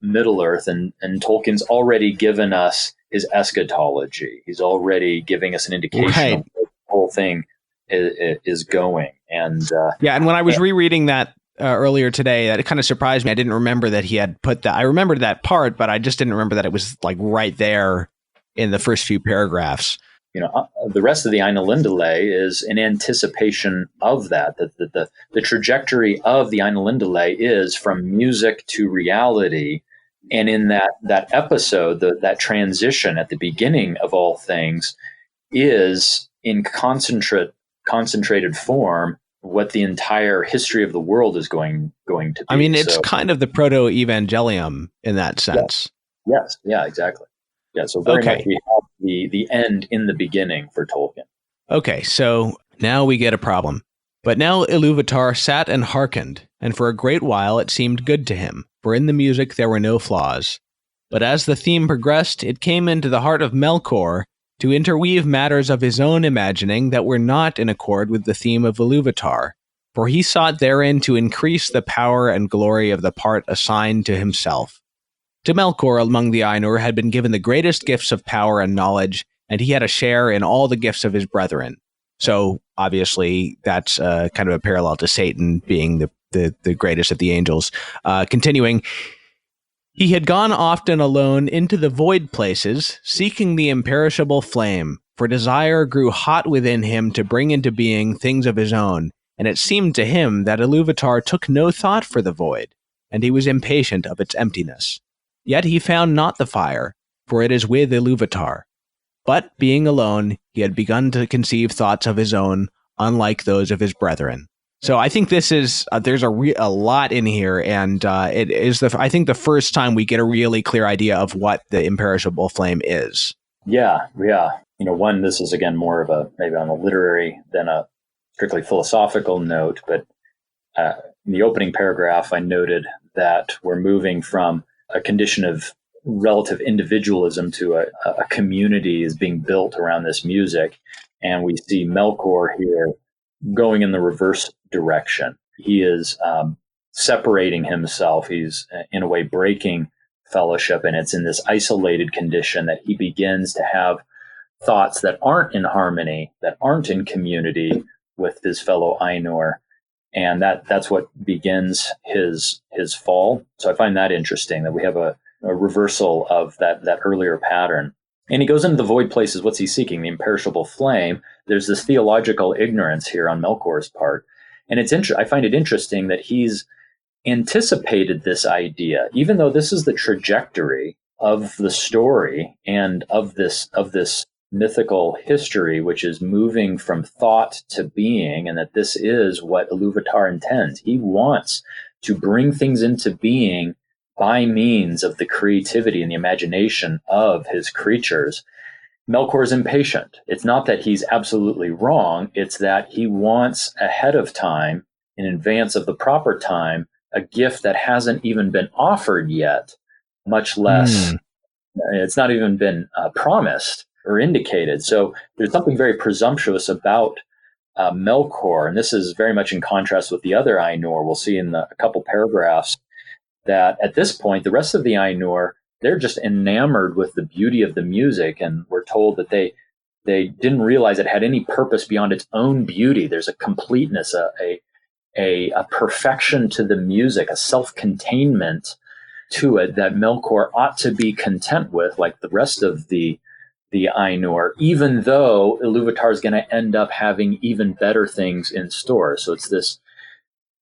Middle-earth, and Tolkien's already given us his eschatology. He's already giving us an indication of where the whole thing is going. And and when I was rereading that earlier today, that kind of surprised me. I didn't remember that he had put that. I remembered that part, but I just didn't remember that it was like right there in the first few paragraphs. The rest of the Ainulindalë is in anticipation of that. The trajectory of the Ainulindalë is from music to reality. And in that episode, that transition at the beginning of all things is in concentrated form what the entire history of the world is going to be. I mean, it's kind of the proto-evangelium in that sense. Yes. Yeah, exactly. Yeah, so very much we have the end in the beginning for Tolkien. Okay, so now we get a problem. But now Iluvatar sat and hearkened, and for a great while it seemed good to him, for in the music there were no flaws. But as the theme progressed, it came into the heart of Melkor to interweave matters of his own imagining that were not in accord with the theme of Iluvatar, for he sought therein to increase the power and glory of the part assigned to himself. To Melkor among the Ainur had been given the greatest gifts of power and knowledge, and he had a share in all the gifts of his brethren. So, obviously, that's kind of a parallel to Satan being the greatest of the angels. Continuing, he had gone often alone into the void places, seeking the imperishable flame, for desire grew hot within him to bring into being things of his own, and it seemed to him that Iluvatar took no thought for the void, and he was impatient of its emptiness. Yet he found not the fire, for it is with Iluvatar. But, being alone, he had begun to conceive thoughts of his own, unlike those of his brethren. So I think this is, there's a lot in here, and it is, I think, the first time we get a really clear idea of what the imperishable flame is. Yeah. One, this is again more of a maybe on a literary than a strictly philosophical note, but in the opening paragraph, I noted that we're moving from a condition of relative individualism to a community is being built around this music. And we see Melkor here going in the reverse direction. He is separating himself. He's in a way breaking fellowship, and it's in this isolated condition that he begins to have thoughts that aren't in harmony, that aren't in community with his fellow Ainur. And that's what begins his fall. So I find that interesting that we have a reversal of that earlier pattern. And he goes into the void places. What's he seeking? The imperishable flame. There's this theological ignorance here on Melkor's part. And I find it interesting that he's anticipated this idea, even though this is the trajectory of the story and of this mythical history, which is moving from thought to being, and that this is what Ilúvatar intends. He wants to bring things into being by means of the creativity and the imagination of his creatures. Melkor is impatient. It's not that he's absolutely wrong. It's that he wants ahead of time, in advance of the proper time, a gift that hasn't even been offered yet, much less it's not even been promised or indicated. So there's something very presumptuous about Melkor, and this is very much in contrast with the other Ainur. We'll see in a couple paragraphs that at this point, the rest of the Ainur, they're just enamored with the beauty of the music, and we're told that they didn't realize it had any purpose beyond its own beauty. There's a completeness, a perfection to the music, a self-containment to it that Melkor ought to be content with, like the rest of the Ainur, even though Ilúvatar is going to end up having even better things in store. So it's this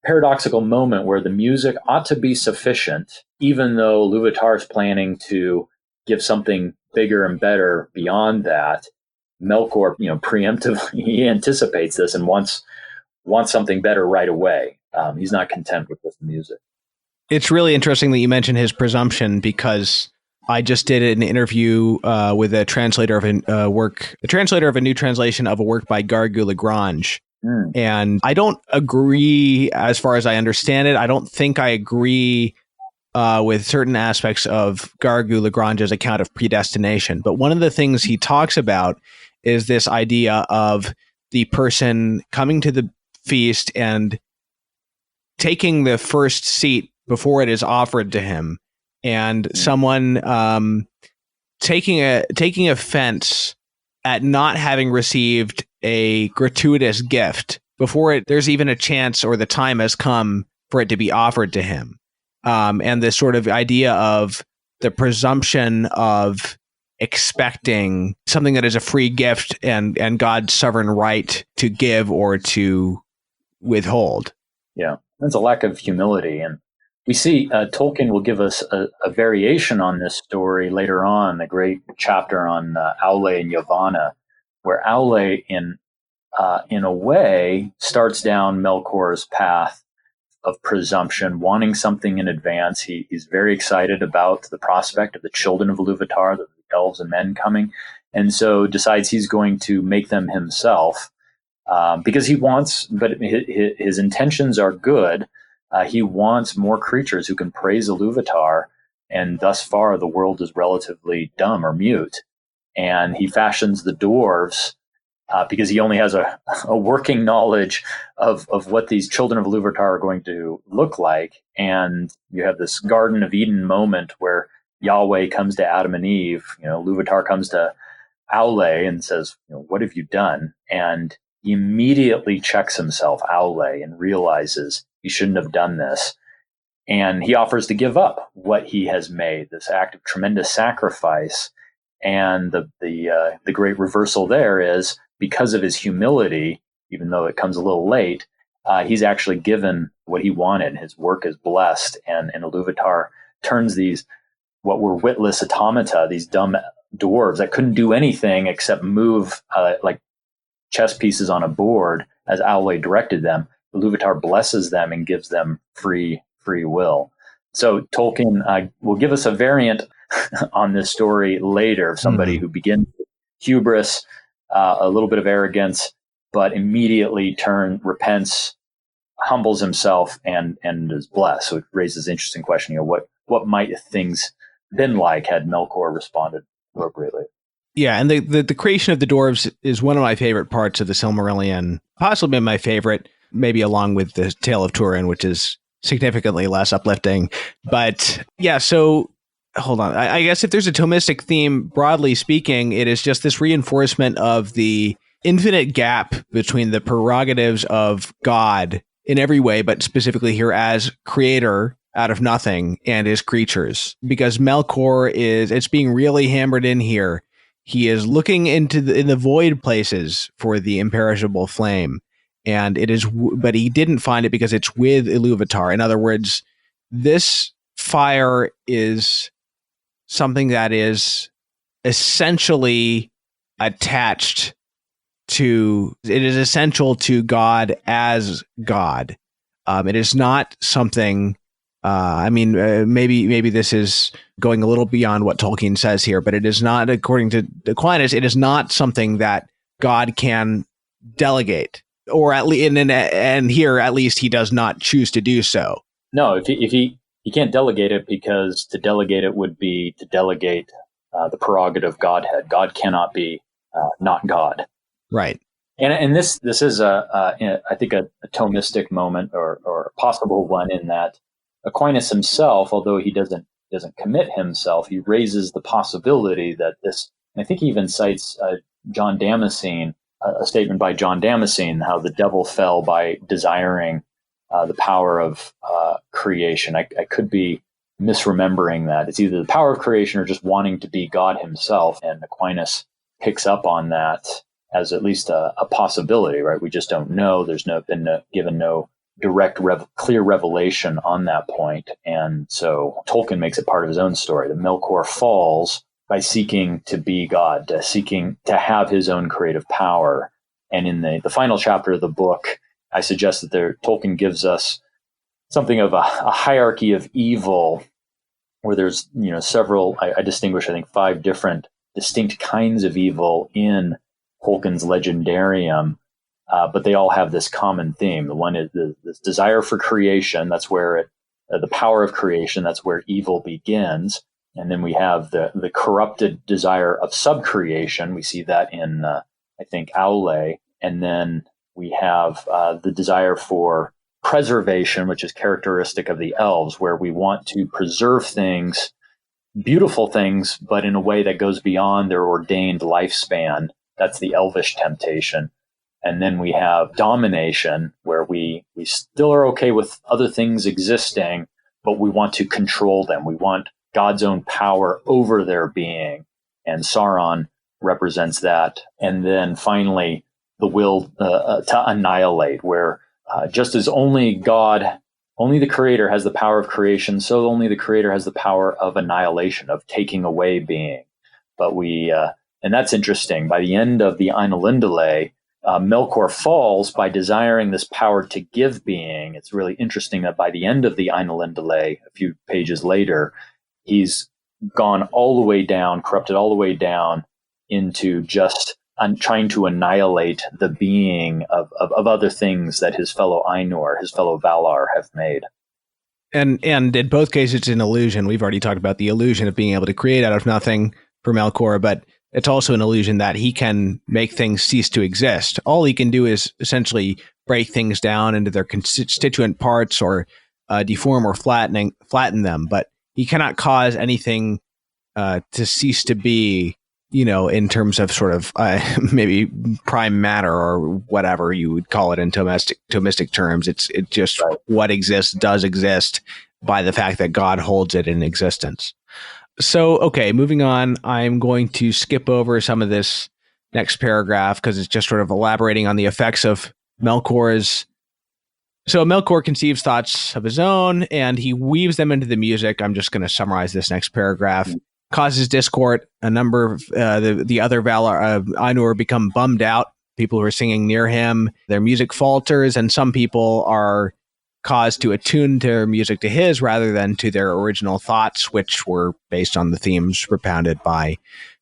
paradoxical moment where the music ought to be sufficient, even though Ilúvatar is planning to give something bigger and better beyond that. Melkor, preemptively, he anticipates this and wants something better right away. He's not content with this music. It's really interesting that you mentioned his presumption, because I just did an interview with a translator of a new translation of a work by Gargu Lagrange. And I don't agree, as far as I understand it. I don't think I agree with certain aspects of Gargu Lagrange's account of predestination. But one of the things he talks about is this idea of the person coming to the feast and taking the first seat before it is offered to him, and someone taking offense at not having received a gratuitous gift before there's even a chance or the time has come for it to be offered to him. And this sort of idea of the presumption of expecting something that is a free gift and God's sovereign right to give or to withhold. Yeah, that's a lack of humility. And we see Tolkien will give us a variation on this story later on, the great chapter on Aule and Yavanna, where Aule, in a way, starts down Melkor's path of presumption, wanting something in advance. He's very excited about the prospect of the children of Ilúvatar, the elves and men coming, and so decides he's going to make them himself because he wants, but his intentions are good. He wants more creatures who can praise Ilúvatar, and thus far the world is relatively dumb or mute. And he fashions the dwarves because he only has a working knowledge of what these children of Ilúvatar are going to look like. And you have this Garden of Eden moment where Yahweh comes to Adam and Eve. Ilúvatar comes to Aule and says, "What have you done?" And he immediately checks himself, Aule, and realizes he shouldn't have done this. And he offers to give up what he has made, this act of tremendous sacrifice. And the great reversal there is, because of his humility, even though it comes a little late, he's actually given what he wanted. His work is blessed. And Ilúvatar turns these, what were witless automata, these dumb dwarves that couldn't do anything except move like chess pieces on a board, as Aule directed them. Ilúvatar blesses them and gives them free will. So Tolkien will give us a variant on this story later of somebody who begins hubris, a little bit of arrogance, but immediately repents, humbles himself, and is blessed. So it raises an interesting question, what might things been like had Melkor responded appropriately? Yeah, and the creation of the dwarves is one of my favorite parts of the Silmarillion, possibly my favorite, maybe along with the Tale of Turin, which is significantly less uplifting. But yeah, so hold on. I guess if there's a Thomistic theme, broadly speaking, it is just this reinforcement of the infinite gap between the prerogatives of God in every way, but specifically here as creator out of nothing and his creatures. Because Melkor it's being really hammered in here. He is looking in the void places for the imperishable flame, and but he didn't find it because it's with Iluvatar. In other words, this fire is something that is essentially attached to. It is essential to God as God. It is not something. Maybe this is going a little beyond what Tolkien says here, but it is not, according to Aquinas, it is not something that God can delegate, or at least, and here at least he does not choose to do so. No, if he can't delegate it, because to delegate it would be to delegate the prerogative Godhead. God cannot be not God. Right. And this is I think a Thomistic moment or a possible one, in that Aquinas himself, although he doesn't commit himself, he raises the possibility that this. And I think he even cites John Damascene, a statement by John Damascene, how the devil fell by desiring the power of creation. I could be misremembering that. It's either the power of creation or just wanting to be God himself. And Aquinas picks up on that as at least a possibility, right? We just don't know. There's been given no direct, clear revelation on that point. And so Tolkien makes it part of his own story. The Melkor falls by seeking to be God, seeking to have his own creative power. And in the final chapter of the book, I suggest that Tolkien gives us something of a hierarchy of evil, where there's several. I distinguish, I think, 5 different distinct kinds of evil in Tolkien's legendarium. But they all have this common theme. The one is this desire for creation. That's where the power of creation. That's where evil begins. And then we have the corrupted desire of subcreation. We see that in, I think, Aule. And then we have the desire for preservation, which is characteristic of the elves, where we want to preserve things, beautiful things, but in a way that goes beyond their ordained lifespan. That's the elvish temptation. And then we have domination, where we still are okay with other things existing, but we want to control them. We want God's own power over their being. And Sauron represents that. And then finally, the will to annihilate, where just as only the Creator has the power of creation, so only the Creator has the power of annihilation, of taking away being. But and that's interesting. By the end of the Ainulindalë, Melkor falls by desiring this power to give being. It's really interesting that by the end of the Ainulindalë, a few pages later, he's gone all the way down, corrupted all the way down into just trying to annihilate the being of other things that his fellow Ainur, his fellow Valar have made. And in both cases, it's an illusion. We've already talked about the illusion of being able to create out of nothing for Melkor, but it's also an illusion that he can make things cease to exist. All he can do is essentially break things down into their constituent parts, or deform or flatten them. But he cannot cause anything to cease to be, in terms of sort of maybe prime matter or whatever you would call it in Thomistic terms. It's just right. What exists does exist by the fact that God holds it in existence. So, okay, moving on, I'm going to skip over some of this next paragraph because it's just sort of elaborating on the effects of Melkor's. So Melkor conceives thoughts of his own, and he weaves them into the music. I'm just going to summarize this next paragraph. Causes discord. A number of the other Valar Ainur become bummed out. People who are singing near him, their music falters, and some people are caused to attune their music to his rather than to their original thoughts, which were based on the themes propounded by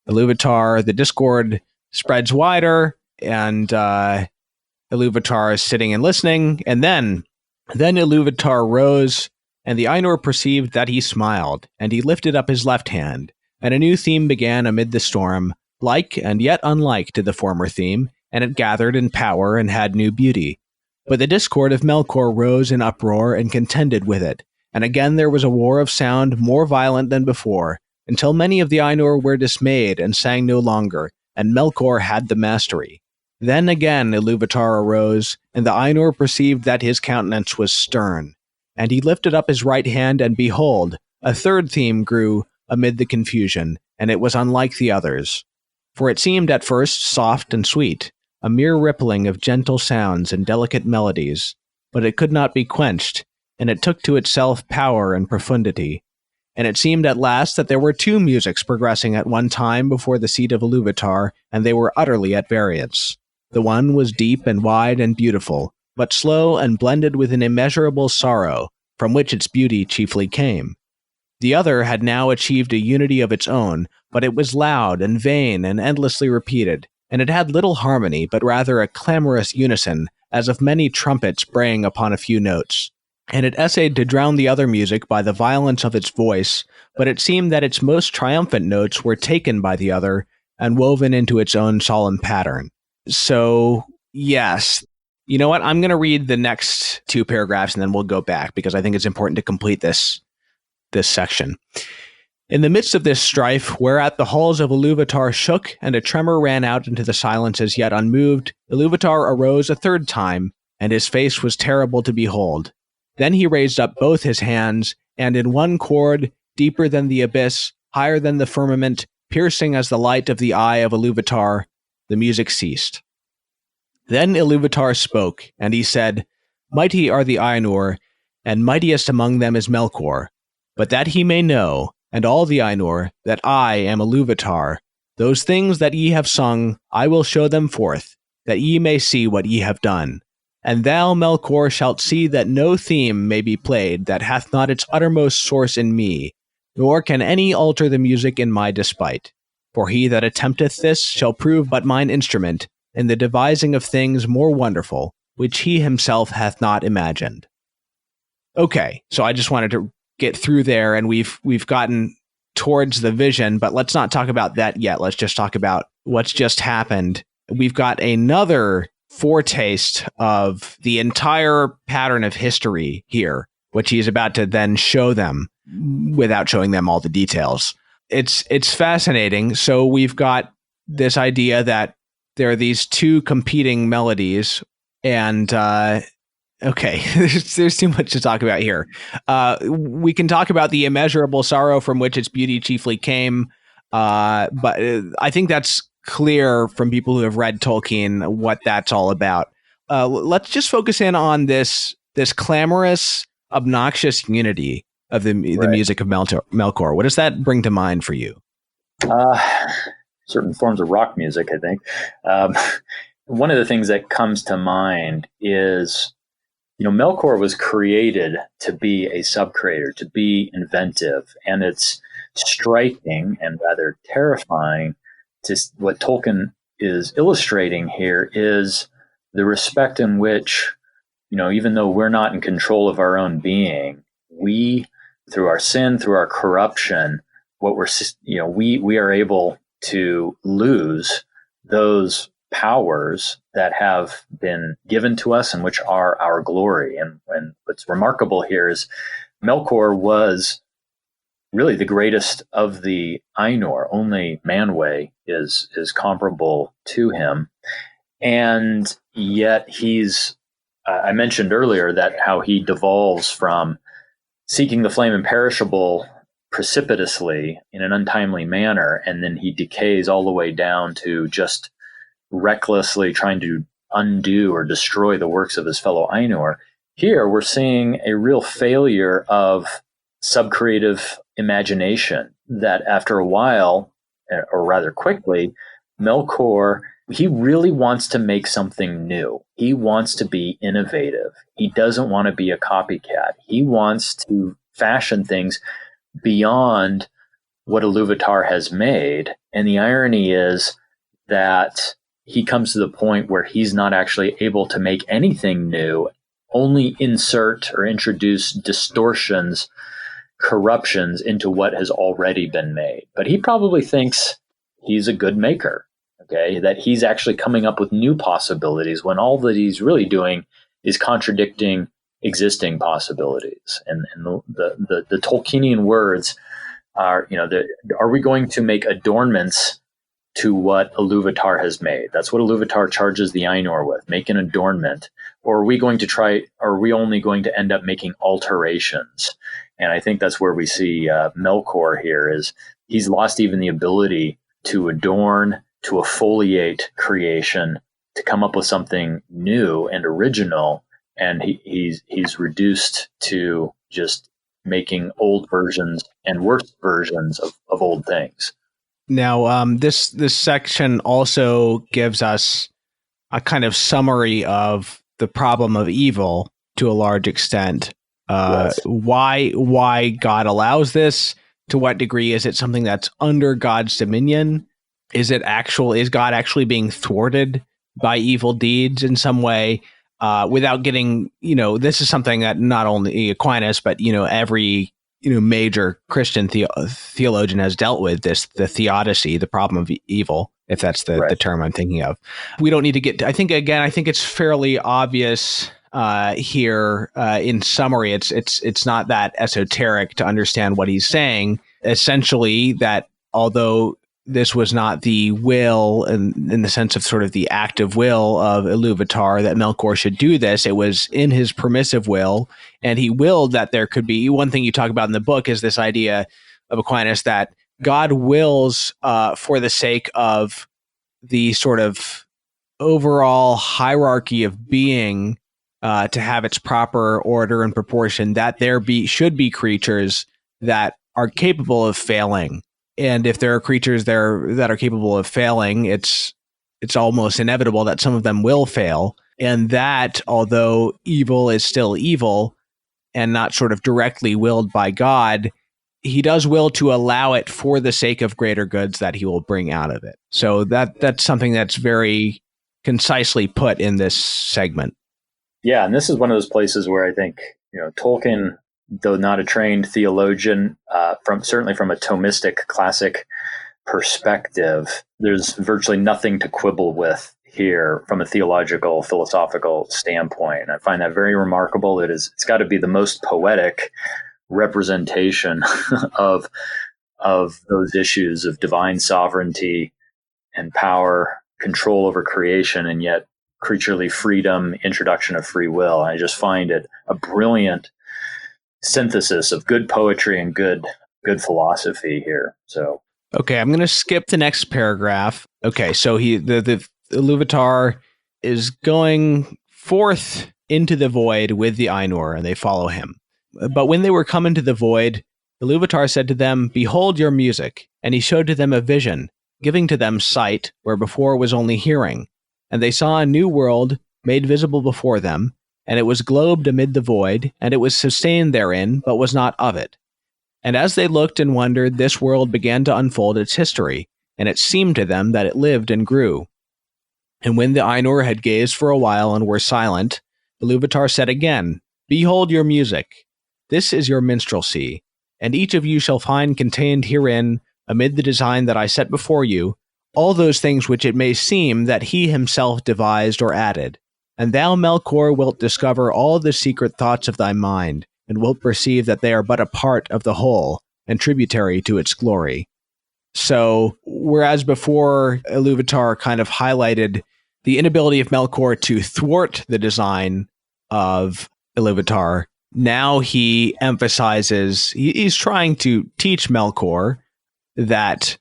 Iluvatar, the discord spreads wider, and Iluvatar is sitting and listening, and then Iluvatar rose, and the Ainur perceived that he smiled, and he lifted up his left hand, and a new theme began amid the storm, like and yet unlike to the former theme, and it gathered in power and had new beauty. But the discord of Melkor rose in uproar and contended with it, and again there was a war of sound more violent than before, until many of the Ainur were dismayed and sang no longer, and Melkor had the mastery. Then again Iluvatar arose, and the Ainur perceived that his countenance was stern. And he lifted up his right hand, and behold, a third theme grew amid the confusion, and it was unlike the others. For it seemed at first soft and sweet, a mere rippling of gentle sounds and delicate melodies, but it could not be quenched, and it took to itself power and profundity. And it seemed at last that there were two musics progressing at one time before the seat of Iluvatar, and they were utterly at variance. The one was deep and wide and beautiful, but slow and blended with an immeasurable sorrow, from which its beauty chiefly came. The other had now achieved a unity of its own, but it was loud and vain and endlessly repeated, and it had little harmony, but rather a clamorous unison, as of many trumpets braying upon a few notes. And it essayed to drown the other music by the violence of its voice, but it seemed that its most triumphant notes were taken by the other and woven into its own solemn pattern. So, yes. You know what? I'm going to read the next two paragraphs and then we'll go back because I think it's important to complete this section. In the midst of this strife, whereat the halls of Iluvatar shook and a tremor ran out into the silence as yet unmoved, Iluvatar arose a third time, and his face was terrible to behold. Then he raised up both his hands, and in one chord, deeper than the abyss, higher than the firmament, piercing as the light of the eye of Iluvatar, the music ceased. Then Iluvatar spoke, and he said, "Mighty are the Ainur, and mightiest among them is Melkor. But that he may know, and all the Ainur, that I am Iluvatar, those things that ye have sung, I will show them forth, that ye may see what ye have done. And thou, Melkor, shalt see that no theme may be played that hath not its uttermost source in me, nor can any alter the music in my despite. For he that attempteth this shall prove but mine instrument, in the devising of things more wonderful, which he himself hath not imagined." Okay, so I just wanted to get through there, and we've gotten towards the vision, but let's not talk about that yet. Let's just talk about what's just happened. We've got another foretaste of the entire pattern of history here, which he's about to then show them without showing them all the details. It's fascinating. So we've got this idea that there are these two competing melodies, and okay, there's too much to talk about here. We can talk about the immeasurable sorrow from which its beauty chiefly came, but I think that's clear from people who have read Tolkien what that's all about. Let's just focus in on this clamorous, obnoxious unity of the music of Melkor. What does that bring to mind for you? Certain forms of rock music, I think. One of the things that comes to mind is, Melkor was created to be a sub-creator, to be inventive, and it's striking and rather terrifying to what Tolkien is illustrating here is the respect in which, even though we're not in control of our own being, we, through our sin, through our corruption, we are able to lose those powers that have been given to us and which are our glory. And what's remarkable here is Melkor was really the greatest of the Ainur. Only Manwë is comparable to him. And yet I mentioned earlier that how he devolves from seeking the flame imperishable precipitously in an untimely manner, and then he decays all the way down to just recklessly trying to undo or destroy the works of his fellow Ainur. Here we're seeing a real failure of subcreative imagination that after a while, or rather quickly, Melkor, he really wants to make something new. He wants to be innovative. He doesn't want to be a copycat. He wants to fashion things beyond what Iluvatar has made. And the irony is that he comes to the point where he's not actually able to make anything new, only insert or introduce distortions, corruptions into what has already been made. But he probably thinks he's a good maker, okay, that he's actually coming up with new possibilities when all that he's really doing is contradicting existing possibilities. And the Tolkienian words are, are we going to make adornments to what Ilúvatar has made? That's what Ilúvatar charges the Ainur with, make an adornment. Or are we only going to end up making alterations? And I think that's where we see Melkor here, is he's lost even the ability to adorn, to effoliate creation, to come up with something new and original. And he's reduced to just making old versions and worse versions of old things. Now, this section also gives us a kind of summary of the problem of evil to a large extent. Yes. Why God allows this? To what degree is it something that's under God's dominion? Is God actually being thwarted by evil deeds in some way? Without getting, this is something that not only Aquinas, but every major Christian theologian has dealt with, the theodicy, the problem of evil, if that's the term I'm thinking of. We don't need to get. I think it's fairly obvious here. In summary, it's not that esoteric to understand what he's saying. Essentially, that although this was not the will in the sense of sort of the active will of Ilúvatar that Melkor should do this, it was in his permissive will, and he willed that there could be. One thing you talk about in the book is this idea of Aquinas that God wills for the sake of the sort of overall hierarchy of being to have its proper order and proportion, that there should be creatures that are capable of failing. And if there are creatures there that are capable of failing, it's almost inevitable that some of them will fail. And that, although evil is still evil and not sort of directly willed by God, he does will to allow it for the sake of greater goods that he will bring out of it. So that's something that's very concisely put in this segment. Yeah, and this is one of those places where I think, Tolkien, though not a trained theologian, certainly from a Thomistic classic perspective, there's virtually nothing to quibble with here from a theological, philosophical standpoint. I find that very remarkable. It's got to be the most poetic representation of those issues of divine sovereignty and power, control over creation, and yet creaturely freedom, introduction of free will. I just find it a brilliant synthesis of good poetry and good philosophy here. So okay, I'm going to skip the next paragraph. Okay, so the Ilúvatar is going forth into the void with the Ainur, and they follow him. But when they were come into the void, Ilúvatar said to them, "Behold your music." And he showed to them a vision, giving to them sight where before was only hearing. And they saw a new world made visible before them, and it was globed amid the void, and it was sustained therein, but was not of it. And as they looked and wondered, this world began to unfold its history, and it seemed to them that it lived and grew. And when the Ainur had gazed for a while and were silent, Ilúvatar said again, "Behold your music. This is your minstrelsy, and each of you shall find contained herein, amid the design that I set before you, all those things which it may seem that he himself devised or added. And thou, Melkor, wilt discover all the secret thoughts of thy mind, and wilt perceive that they are but a part of the whole, and tributary to its glory." So, whereas before Ilúvatar kind of highlighted the inability of Melkor to thwart the design of Ilúvatar, now he emphasizes, he's trying to teach Melkor that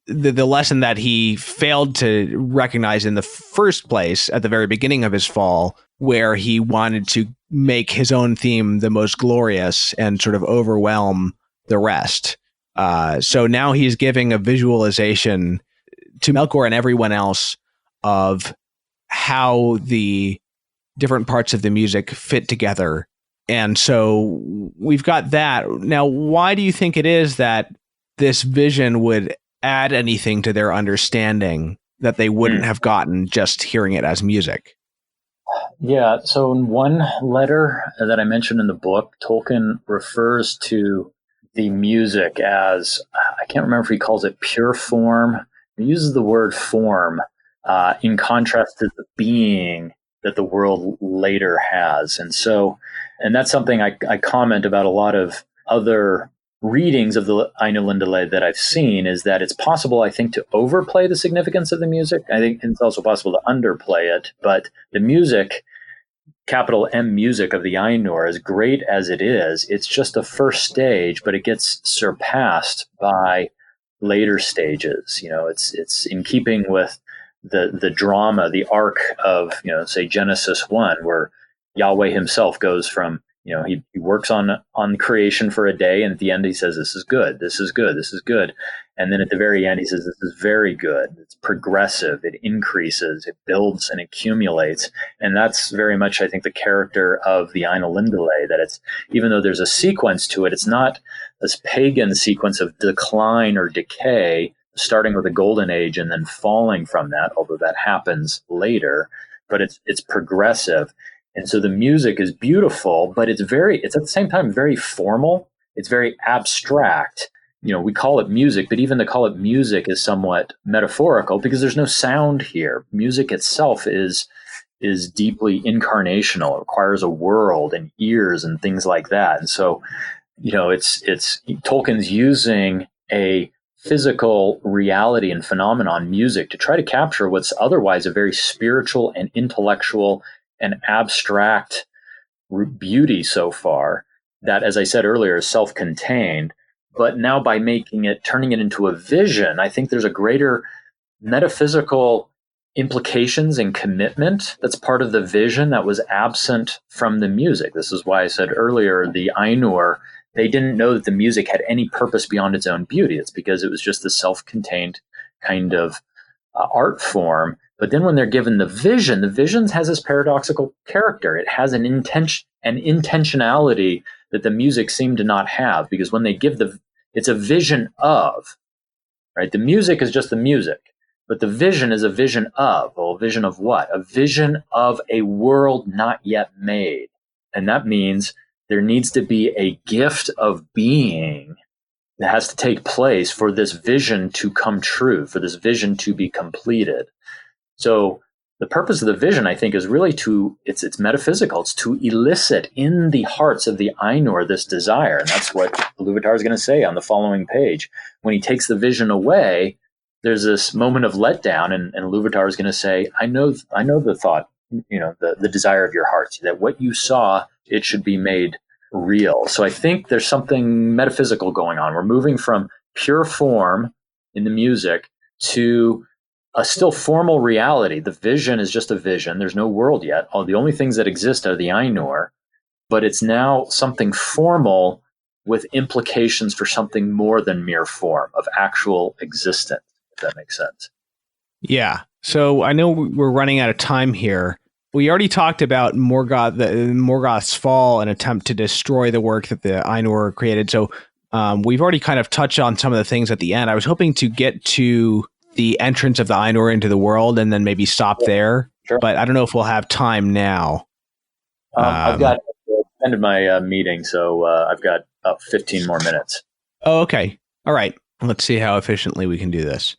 the lesson that he failed to recognize in the first place at the very beginning of his fall, where he wanted to make his own theme the most glorious and sort of overwhelm the rest. So now he's giving a visualization to Melkor and everyone else of how the different parts of the music fit together. And so we've got that. Now, why do you think it is that this vision would add anything to their understanding that they wouldn't have gotten just hearing it as music? Yeah, so in one letter that I mentioned in the book, Tolkien refers to the music as, I can't remember if he calls it pure form. He uses the word form in contrast to the being that the world later has. And that's something I comment about a lot of other readings of the Ainulindalë that I've seen, is that it's possible, I think, to overplay the significance of the music. I think it's also possible to underplay it, but the music, capital M music of the Ainur, as great as it is, it's just a first stage, but it gets surpassed by later stages. It's in keeping with the drama, the arc of, say Genesis 1, where Yahweh himself goes from, he works on creation for a day, and at the end he says, this is good, this is good, this is good. And then at the very end he says, this is very good. It's progressive, it increases, it builds and accumulates. And that's very much, I think, the character of the Ainulindalë, that it's, even though there's a sequence to it, it's not this pagan sequence of decline or decay, starting with a golden age and then falling from that, although that happens later, but it's progressive. And so the music is beautiful, but it's at the same time very formal. It's very abstract. We call it music, but even to call it music is somewhat metaphorical because there's no sound here. Music itself is deeply incarnational. It requires a world and ears and things like that. And so, it's Tolkien's using a physical reality and phenomenon, music, to try to capture what's otherwise a very spiritual and intellectual and abstract beauty so far, that, as I said earlier, is self-contained. But now by turning it into a vision, I think there's a greater metaphysical implications and commitment that's part of the vision that was absent from the music. This is why I said earlier, the Ainur, they didn't know that the music had any purpose beyond its own beauty. It's because it was just the self-contained kind of art form. But then when they're given the vision has this paradoxical character. It has an intentionality that the music seemed to not have, because when they give it's a vision of, right? The music is just the music, but the vision is a vision of. Well, a vision of what? A vision of a world not yet made. And that means there needs to be a gift of being that has to take place for this vision to come true, for this vision to be completed. So the purpose of the vision, I think, is really it's metaphysical. It's to elicit in the hearts of the Ainur this desire. And that's what Iluvatar is going to say on the following page. When he takes the vision away, there's this moment of letdown, and Iluvatar is going to say, I know the thought, the desire of your hearts, that what you saw, it should be made real. So I think there's something metaphysical going on. We're moving from pure form in the music to a still formal reality. The vision is just a vision. There's no world yet. The only things that exist are the Ainur, but it's now something formal with implications for something more than mere form, of actual existence, if that makes sense. Yeah. So I know we're running out of time here. We already talked about Morgoth's fall, an attempt to destroy the work that the Ainur created. So we've already kind of touched on some of the things at the end. I was hoping to get to the entrance of the Ainur into the world and then maybe stop there. Sure. But I don't know if we'll have time now. I've ended my meeting, so I've got about 15 more minutes. Oh, okay. All right. Let's see how efficiently we can do this.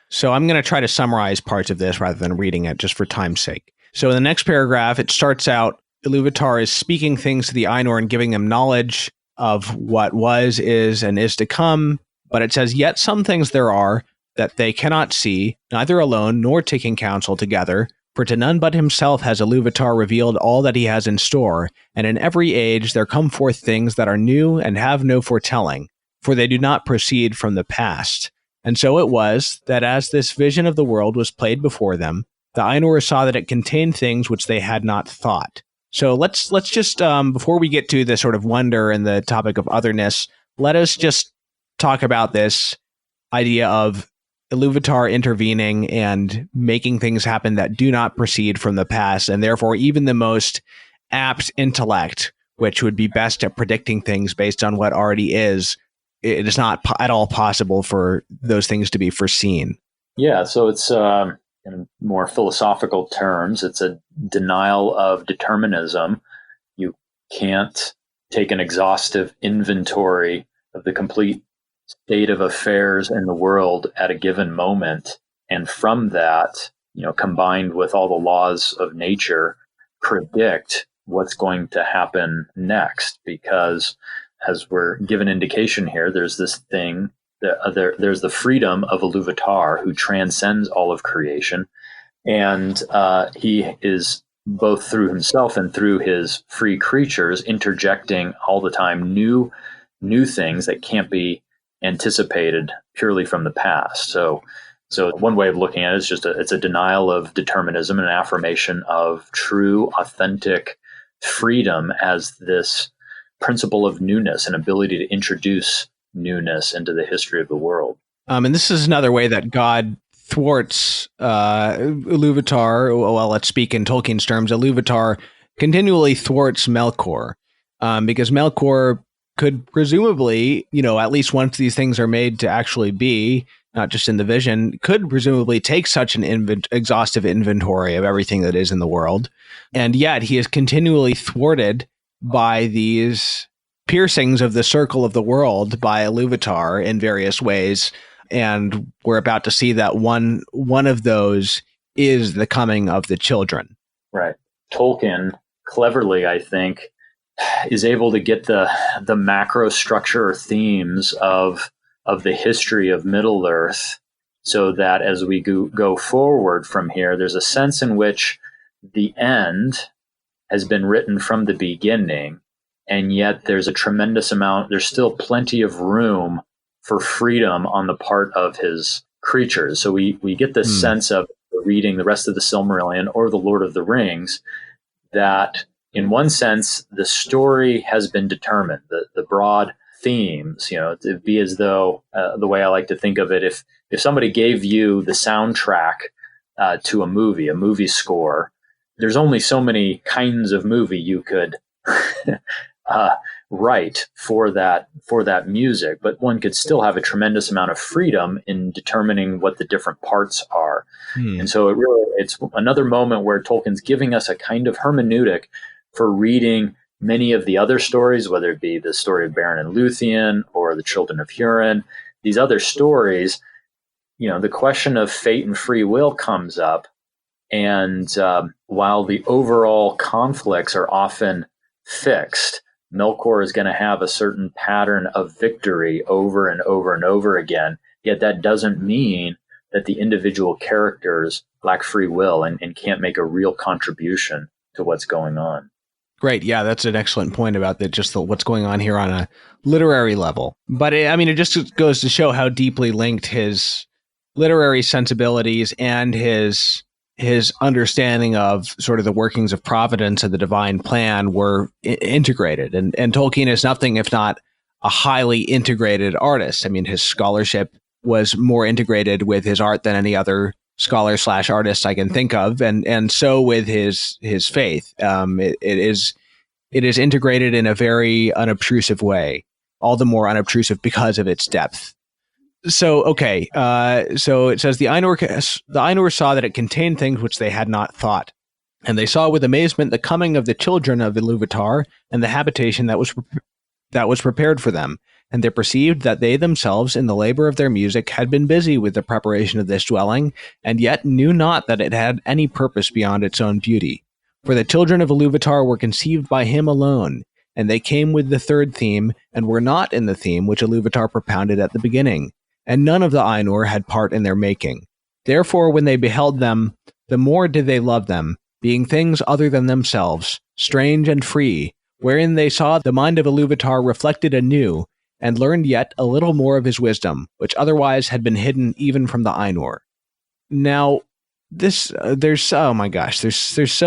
So I'm going to try to summarize parts of this rather than reading it, just for time's sake. So in the next paragraph, it starts out, Iluvatar is speaking things to the Ainur and giving them knowledge of what was, is, and is to come. But it says, yet some things there are that they cannot see, neither alone nor taking counsel together. For to none but himself has Iluvatar revealed all that he has in store, and in every age there come forth things that are new and have no foretelling, for they do not proceed from the past. And so it was that as this vision of the world was played before them, the Ainur saw that it contained things which they had not thought. So let's just, before we get to the sort of wonder and the topic of otherness, let us just talk about this idea of Iluvatar intervening and making things happen that do not proceed from the past, and therefore even the most apt intellect, which would be best at predicting things based on what already is it is not at all possible for those things to be foreseen. Yeah, so it's in more philosophical terms, it's a denial of determinism. You can't take an exhaustive inventory of the complete state of affairs in the world at a given moment, and from that, combined with all the laws of nature, predict what's going to happen next. Because, as we're given indication here, there's this thing. There's the freedom of Iluvatar, who transcends all of creation, and he is both through himself and through his free creatures interjecting all the time new things that can't be anticipated purely from the past. So one way of looking at it is it's a denial of determinism and an affirmation of true, authentic freedom as this principle of newness and ability to introduce newness into the history of the world. And this is another way that God thwarts Iluvatar. Well, let's speak in Tolkien's terms. Iluvatar continually thwarts Melkor, because Melkor could presumably, at least once these things are made to actually be, not just in the vision, could presumably take such an exhaustive inventory of everything that is in the world. And yet he is continually thwarted by these piercings of the circle of the world by Iluvatar in various ways. And we're about to see that one of those is the coming of the children. Right. Tolkien, cleverly, I think, is able to get the macro structure or themes of the history of Middle-earth, so that as we go forward from here, there's a sense in which the end has been written from the beginning, and yet there's there's still plenty of room for freedom on the part of his creatures. So we get this sense of reading the rest of the Silmarillion or the Lord of the Rings, that in one sense, the story has been determined, the broad themes, it'd be as though, the way I like to think of it, if somebody gave you the soundtrack to a movie score, there's only so many kinds of movie you could write for that music, but one could still have a tremendous amount of freedom in determining what the different parts are. And so it's another moment where Tolkien's giving us a kind of hermeneutic for reading many of the other stories, whether it be the story of Beren and Luthien or the Children of Hurin. These other stories, the question of fate and free will comes up, and while the overall conflicts are often fixed, Melkor is going to have a certain pattern of victory over and over and over again. Yet that doesn't mean that the individual characters lack free will and can't make a real contribution to what's going on. Great. Yeah, that's an excellent point about what's going on here on a literary level. But it just goes to show how deeply linked his literary sensibilities and his understanding of sort of the workings of providence and the divine plan were integrated. And Tolkien is nothing if not a highly integrated artist. His scholarship was more integrated with his art than any other scholar / artist I can think of. And so with his faith, it is integrated in a very unobtrusive way, all the more unobtrusive because of its depth. So, okay. So it says the Ainur saw that it contained things which they had not thought, and they saw with amazement the coming of the children of Iluvatar and the habitation that was prepared for them. And they perceived that they themselves, in the labor of their music, had been busy with the preparation of this dwelling, and yet knew not that it had any purpose beyond its own beauty. For the children of Iluvatar were conceived by him alone, and they came with the third theme, and were not in the theme which Iluvatar propounded at the beginning. And none of the Ainur had part in their making. Therefore, when they beheld them, the more did they love them, being things other than themselves, strange and free, wherein they saw the mind of Iluvatar reflected anew, and learned yet a little more of his wisdom, which otherwise had been hidden even from the Ainur. Now, there's so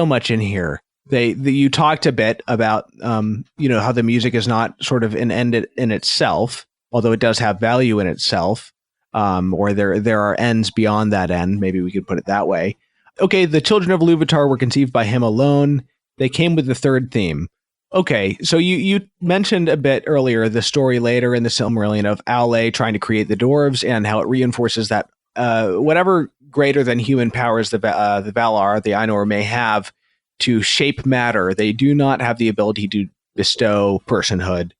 much in here. You talked a bit about how the music is not sort of an end in itself, although it does have value in itself, or there are ends beyond that end. Maybe we could put it that way. Okay, the children of Iluvatar were conceived by him alone. They came with the third theme. Okay, so you mentioned a bit earlier the story later in the Silmarillion of Aule trying to create the dwarves and how it reinforces that whatever greater than human powers the Valar, the Ainur, may have to shape matter, they do not have the ability to bestow personhood,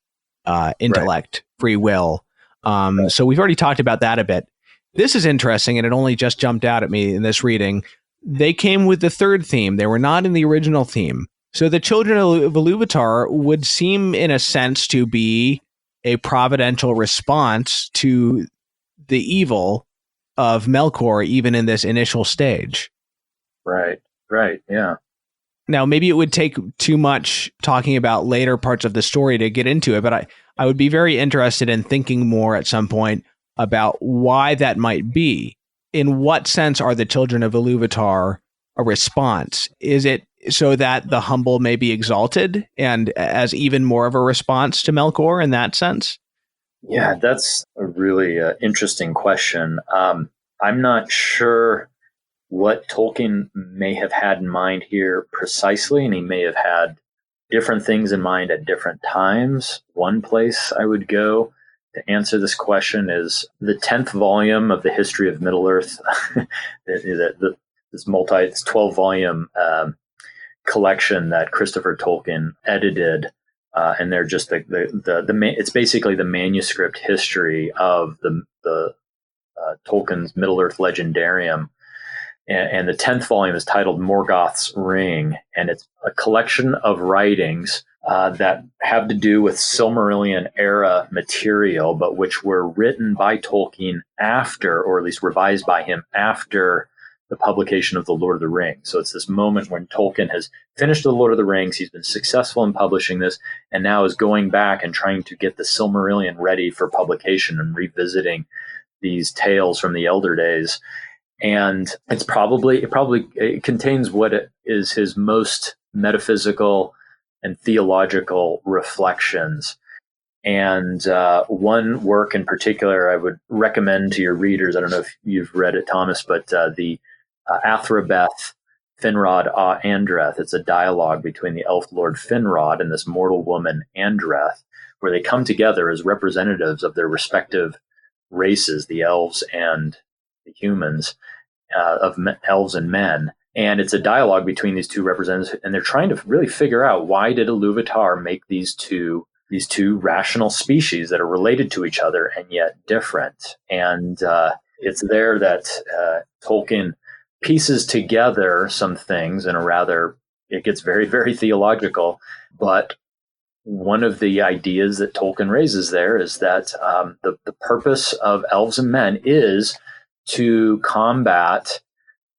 intellect, free will. So we've already talked about that a bit. This is interesting, and it only just jumped out at me in this reading. They came with the third theme. They were not in the original theme. So the children of Ilúvatar would seem, in a sense, to be a providential response to the evil of Melkor, even in this initial stage. Right, yeah. Now, maybe it would take too much talking about later parts of the story to get into it, but I would be very interested in thinking more at some point about why that might be. In what sense are the children of Ilúvatar a response? Is it so that the humble may be exalted and as even more of a response to Melkor in that sense? Yeah, that's a really interesting question. I'm not sure what Tolkien may have had in mind here precisely, and he may have had different things in mind at different times. One place I would go to answer this question is the 10th volume of the History of Middle-earth, this 12-volume collection that Christopher Tolkien edited, and they're just it's basically the manuscript history of the Tolkien's Middle-earth Legendarium. And the 10th volume is titled Morgoth's Ring, and it's a collection of writings that have to do with Silmarillion era material, but which were written by Tolkien after, or at least revised by him after, the publication of The Lord of the Rings. So it's this moment when Tolkien has finished The Lord of the Rings, he's been successful in publishing this, and now is going back and trying to get the Silmarillion ready for publication and revisiting these tales from the elder days. And it contains what is his most metaphysical and theological reflections. And one work in particular I would recommend to your readers, I don't know if you've read it, Thomas, but the Athrabeth Finrod Andreth. It's a dialogue between the elf lord Finrod and this mortal woman Andreth, where they come together as representatives of their respective races, the elves and the humans, elves and men. And it's a dialogue between these two representatives, and they're trying to really figure out, why did Ilúvatar make these two rational species that are related to each other and yet different? And it's there that Tolkien pieces together some things in it gets very, very theological. But one of the ideas that Tolkien raises there is that the purpose of elves and men is to combat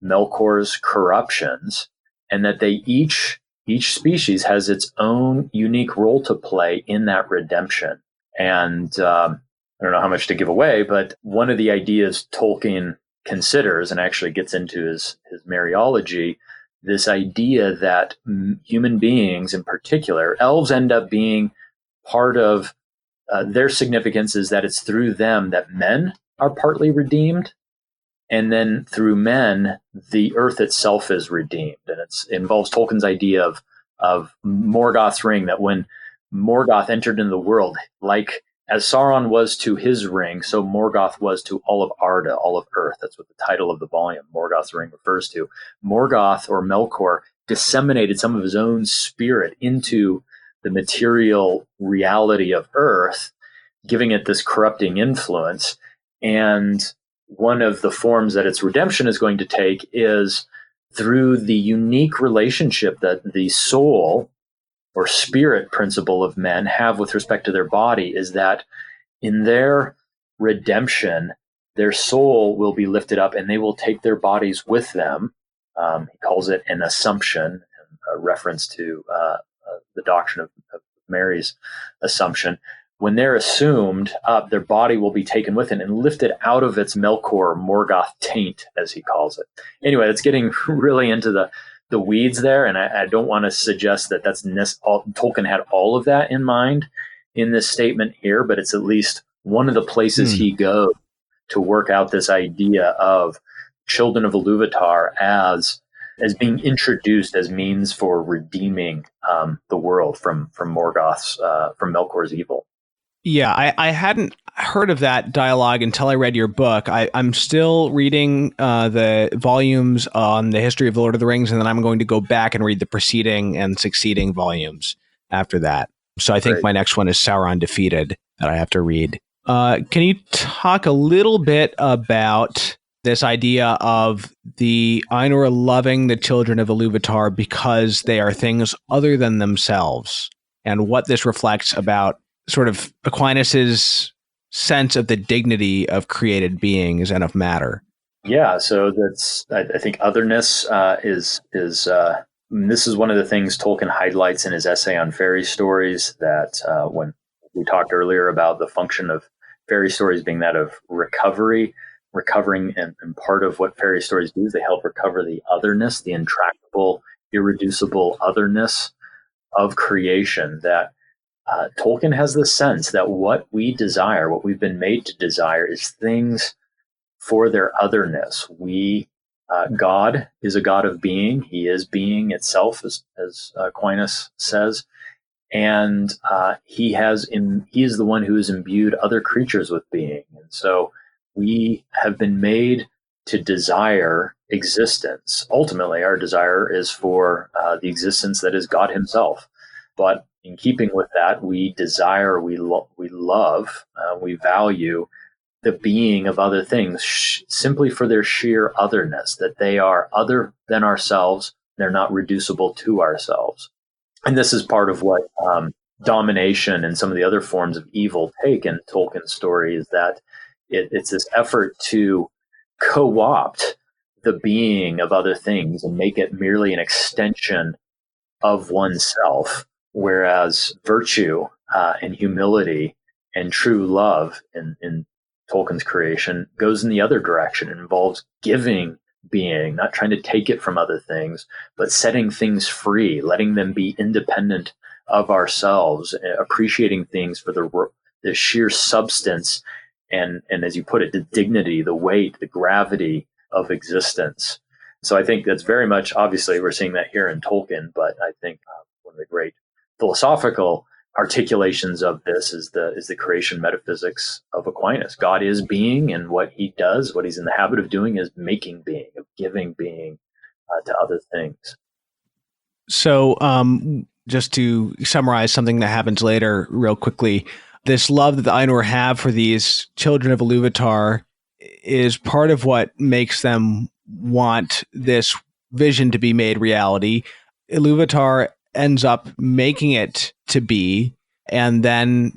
Melkor's corruptions, and that they each species has its own unique role to play in that redemption. And I don't know how much to give away, but one of the ideas Tolkien considers and actually gets into his Mariology, this idea that human beings, in particular, elves, end up being part of their significance is that it's through them that men are partly redeemed. And then through men, the earth itself is redeemed. And it involves Tolkien's idea of Morgoth's ring, that when Morgoth entered into the world, like as Sauron was to his ring, so Morgoth was to all of Arda, all of Earth. That's what the title of the volume, Morgoth's ring, refers to. Morgoth, or Melkor, disseminated some of his own spirit into the material reality of Earth, giving it this corrupting influence. And one of the forms that its redemption is going to take is through the unique relationship that the soul or spirit principle of men have with respect to their body, is that in their redemption, their soul will be lifted up and they will take their bodies with them. He calls it an assumption, a reference to the doctrine of Mary's assumption. When they're assumed up, their body will be taken with it and lifted out of its Melkor Morgoth taint, as he calls it. Anyway, that's getting really into the weeds there, and I don't want to suggest that Tolkien had all of that in mind in this statement here, but it's at least one of the places he goes to work out this idea of children of Ilúvatar as as being introduced as means for redeeming the world from Morgoth's from Melkor's evil. Yeah, I hadn't heard of that dialogue until I read your book. I'm still reading the volumes on the history of the Lord of the Rings, and then I'm going to go back and read the preceding and succeeding volumes after that. So I think Great. my next one is Sauron Defeated that I have to read. Can you talk a little bit about this idea of the Ainur loving the children of Ilúvatar because they are things other than themselves, and what this reflects about sort of Aquinas's sense of the dignity of created beings and of matter? Yeah, so that's I think otherness is this is one of the things Tolkien highlights in his essay on fairy stories. That when we talked earlier about the function of fairy stories being that of recovering, and part of what fairy stories do is they help recover the otherness, the intractable, irreducible otherness of creation. That Tolkien has the sense that what we desire, what we've been made to desire, is things for their otherness. God is a God of being. He is being itself, as Aquinas says, and he is the one who has imbued other creatures with being. And so we have been made to desire existence. Ultimately, our desire is for the existence that is God himself. But in keeping with that, we desire, we love, we value the being of other things simply for their sheer otherness, that they are other than ourselves. They're not reducible to ourselves. And this is part of what domination and some of the other forms of evil take in Tolkien's story, is that it's this effort to co-opt the being of other things and make it merely an extension of oneself. Whereas virtue and humility and true love in Tolkien's creation goes in the other direction. It involves giving being, not trying to take it from other things, but setting things free, letting them be independent of ourselves, appreciating things for the sheer substance and as you put it, the dignity, the weight, the gravity of existence. So I think that's very much, obviously, we're seeing that here in Tolkien, but I think one of the great philosophical articulations of this is the creation metaphysics of Aquinas. God is being, and what he does, what he's in the habit of doing, is making being, of giving being to other things. So just to summarize something that happens later real quickly, this love that the Ainur have for these children of Ilúvatar is part of what makes them want this vision to be made reality. Ilúvatar ends up making it to be, and then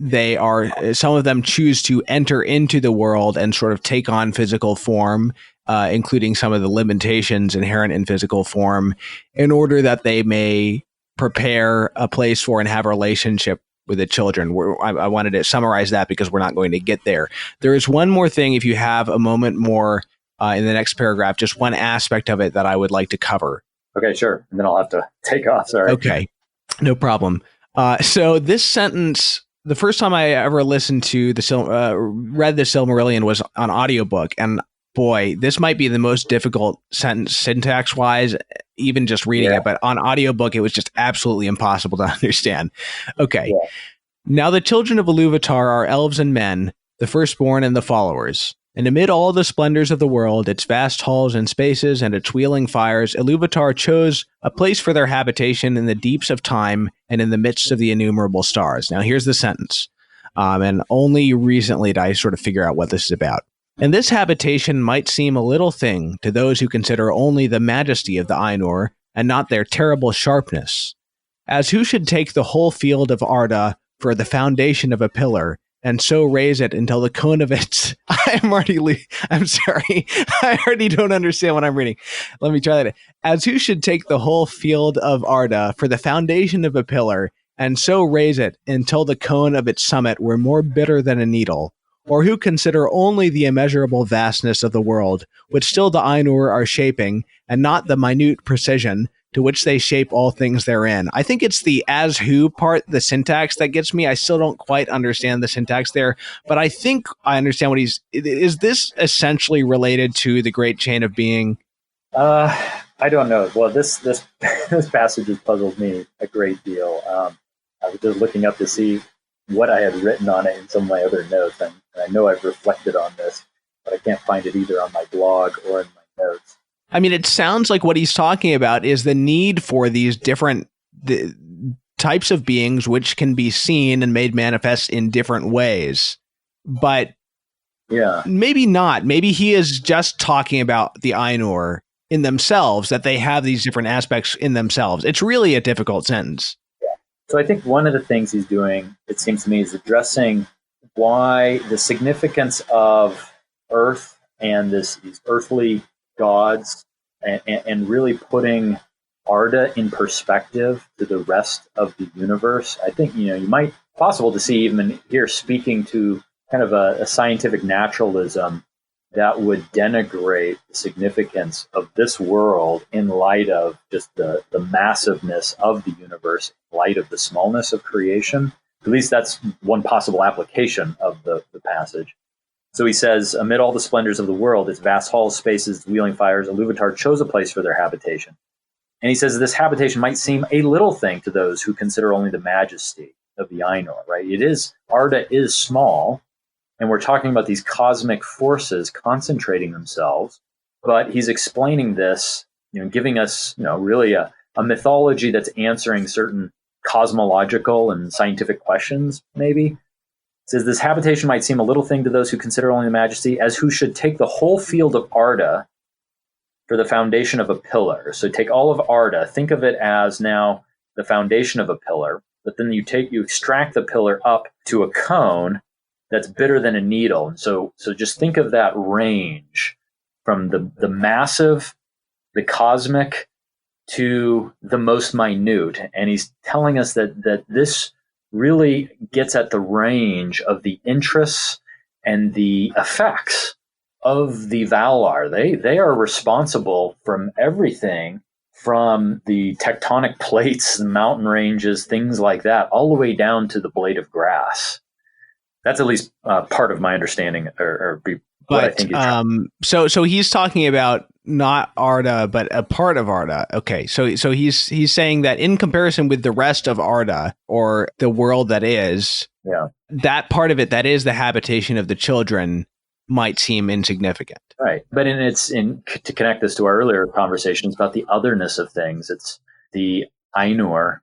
some of them choose to enter into the world and sort of take on physical form, including some of the limitations inherent in physical form, in order that they may prepare a place for and have a relationship with the children. I wanted to summarize that because we're not going to get there. There is one more thing, if you have a moment more in the next paragraph, just one aspect of it that I would like to cover. Okay, sure. And then I'll have to take off. Sorry. Okay, no problem. So this sentence, the first time I ever read the Silmarillion was on audiobook, and boy, this might be the most difficult sentence syntax-wise, even just reading it, but on audiobook, it was just absolutely impossible to understand. Okay. Yeah. Now the children of Ilúvatar are elves and men, the firstborn and the followers. And amid all the splendors of the world, its vast halls and spaces and its wheeling fires, Ilúvatar chose a place for their habitation in the deeps of time and in the midst of the innumerable stars. Now here's the sentence. And only recently did I sort of figure out what this is about. And this habitation might seem a little thing to those who consider only the majesty of the Ainur and not their terrible sharpness. As who should take the whole field of Arda for the foundation of a pillar, and so raise it until the cone of its... I'm sorry. I already don't understand what I'm reading. Let me try that. As who should take the whole field of Arda for the foundation of a pillar, and so raise it until the cone of its summit were more bitter than a needle, or who consider only the immeasurable vastness of the world, which still the Ainur are shaping, and not the minute precision to which they shape all things therein. I think it's the as who part, the syntax, that gets me. I still don't quite understand the syntax there, but I think I understand what is this essentially related to the great chain of being? I don't know. Well, this this passage has puzzled me a great deal. I was just looking up to see what I had written on it in some of my other notes, and I know I've reflected on this, but I can't find it either on my blog or in my notes. I mean, it sounds like what he's talking about is the need for these different types of beings which can be seen and made manifest in different ways. But yeah, maybe not. Maybe he is just talking about the Ainur in themselves, that they have these different aspects in themselves. It's really a difficult sentence. Yeah. So I think one of the things he's doing, it seems to me, is addressing why the significance of Earth and these earthly gods, and really putting Arda in perspective to the rest of the universe. I think, you might possible to see even here speaking to kind of a scientific naturalism that would denigrate the significance of this world in light of just the massiveness of the universe, in light of the smallness of creation. At least that's one possible application of the passage. So he says, amid all the splendors of the world, its vast halls, spaces, wheeling fires, Iluvatar chose a place for their habitation. And he says this habitation might seem a little thing to those who consider only the majesty of the Ainur, right? Arda is small, and we're talking about these cosmic forces concentrating themselves, but he's explaining this, giving us, really a mythology that's answering certain cosmological and scientific questions, maybe. Says this habitation might seem a little thing to those who consider only the majesty, as who should take the whole field of Arda for the foundation of a pillar. So take all of Arda, think of it as now the foundation of a pillar, but then you extract the pillar up to a cone that's bigger than a needle. And so just think of that range from the massive, the cosmic, to the most minute. And he's telling us that this really gets at the range of the interests and the effects of the Valar. They are responsible from everything from the tectonic plates, the mountain ranges, things like that, all the way down to the blade of grass. That's at least part of my understanding, what I think. So he's talking about not Arda, but a part of Arda. Okay, so he's saying that in comparison with the rest of Arda, or the world that is, that part of it that is the habitation of the children might seem insignificant. Right, but to connect this to our earlier conversations about the otherness of things, it's the Ainur,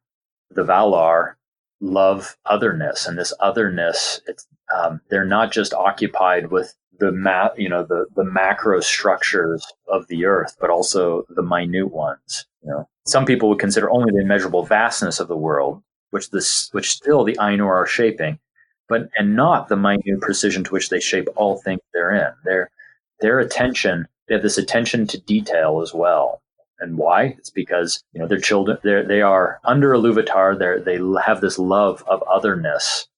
the Valar, love otherness, and this otherness, they're not just occupied with the macro structures of the earth, but also the minute ones. Some people would consider only the immeasurable vastness of the world, which still the Ainur are shaping, and not the minute precision to which they shape all things therein. Their attention, they have this attention to detail as well. And why? It's because their children, they are under Iluvatar. They have this love of otherness.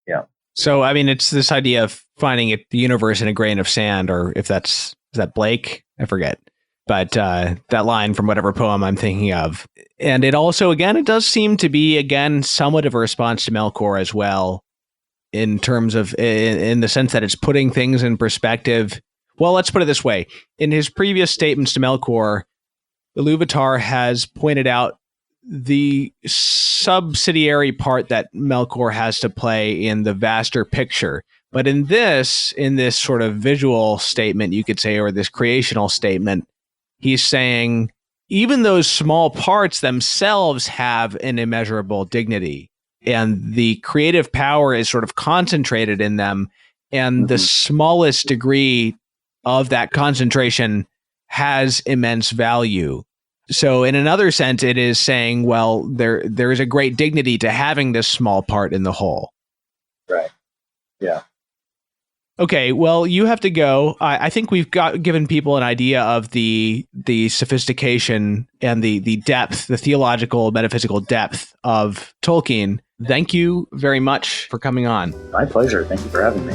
Yeah. So I mean, it's this idea of finding the universe in a grain of sand, or is that Blake? I forget. But that line from whatever poem I'm thinking of. And it also, again, it does seem to be, again, somewhat of a response to Melkor as well, in terms of, in the sense that it's putting things in perspective. Well, let's put it this way. In his previous statements to Melkor, Iluvatar has pointed out the subsidiary part that Melkor has to play in the vaster picture. But in this sort of visual statement, you could say, or this creational statement, he's saying even those small parts themselves have an immeasurable dignity, and the creative power is sort of concentrated in them, and the smallest degree of that concentration has immense value. So in another sense, it is saying, well, there is a great dignity to having this small part in the whole. Right. Yeah. Okay, well, you have to go. I think we've given people an idea of the sophistication and the depth, the theological, metaphysical depth of Tolkien. Thank you very much for coming on. My pleasure. Thank you for having me.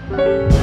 Bye.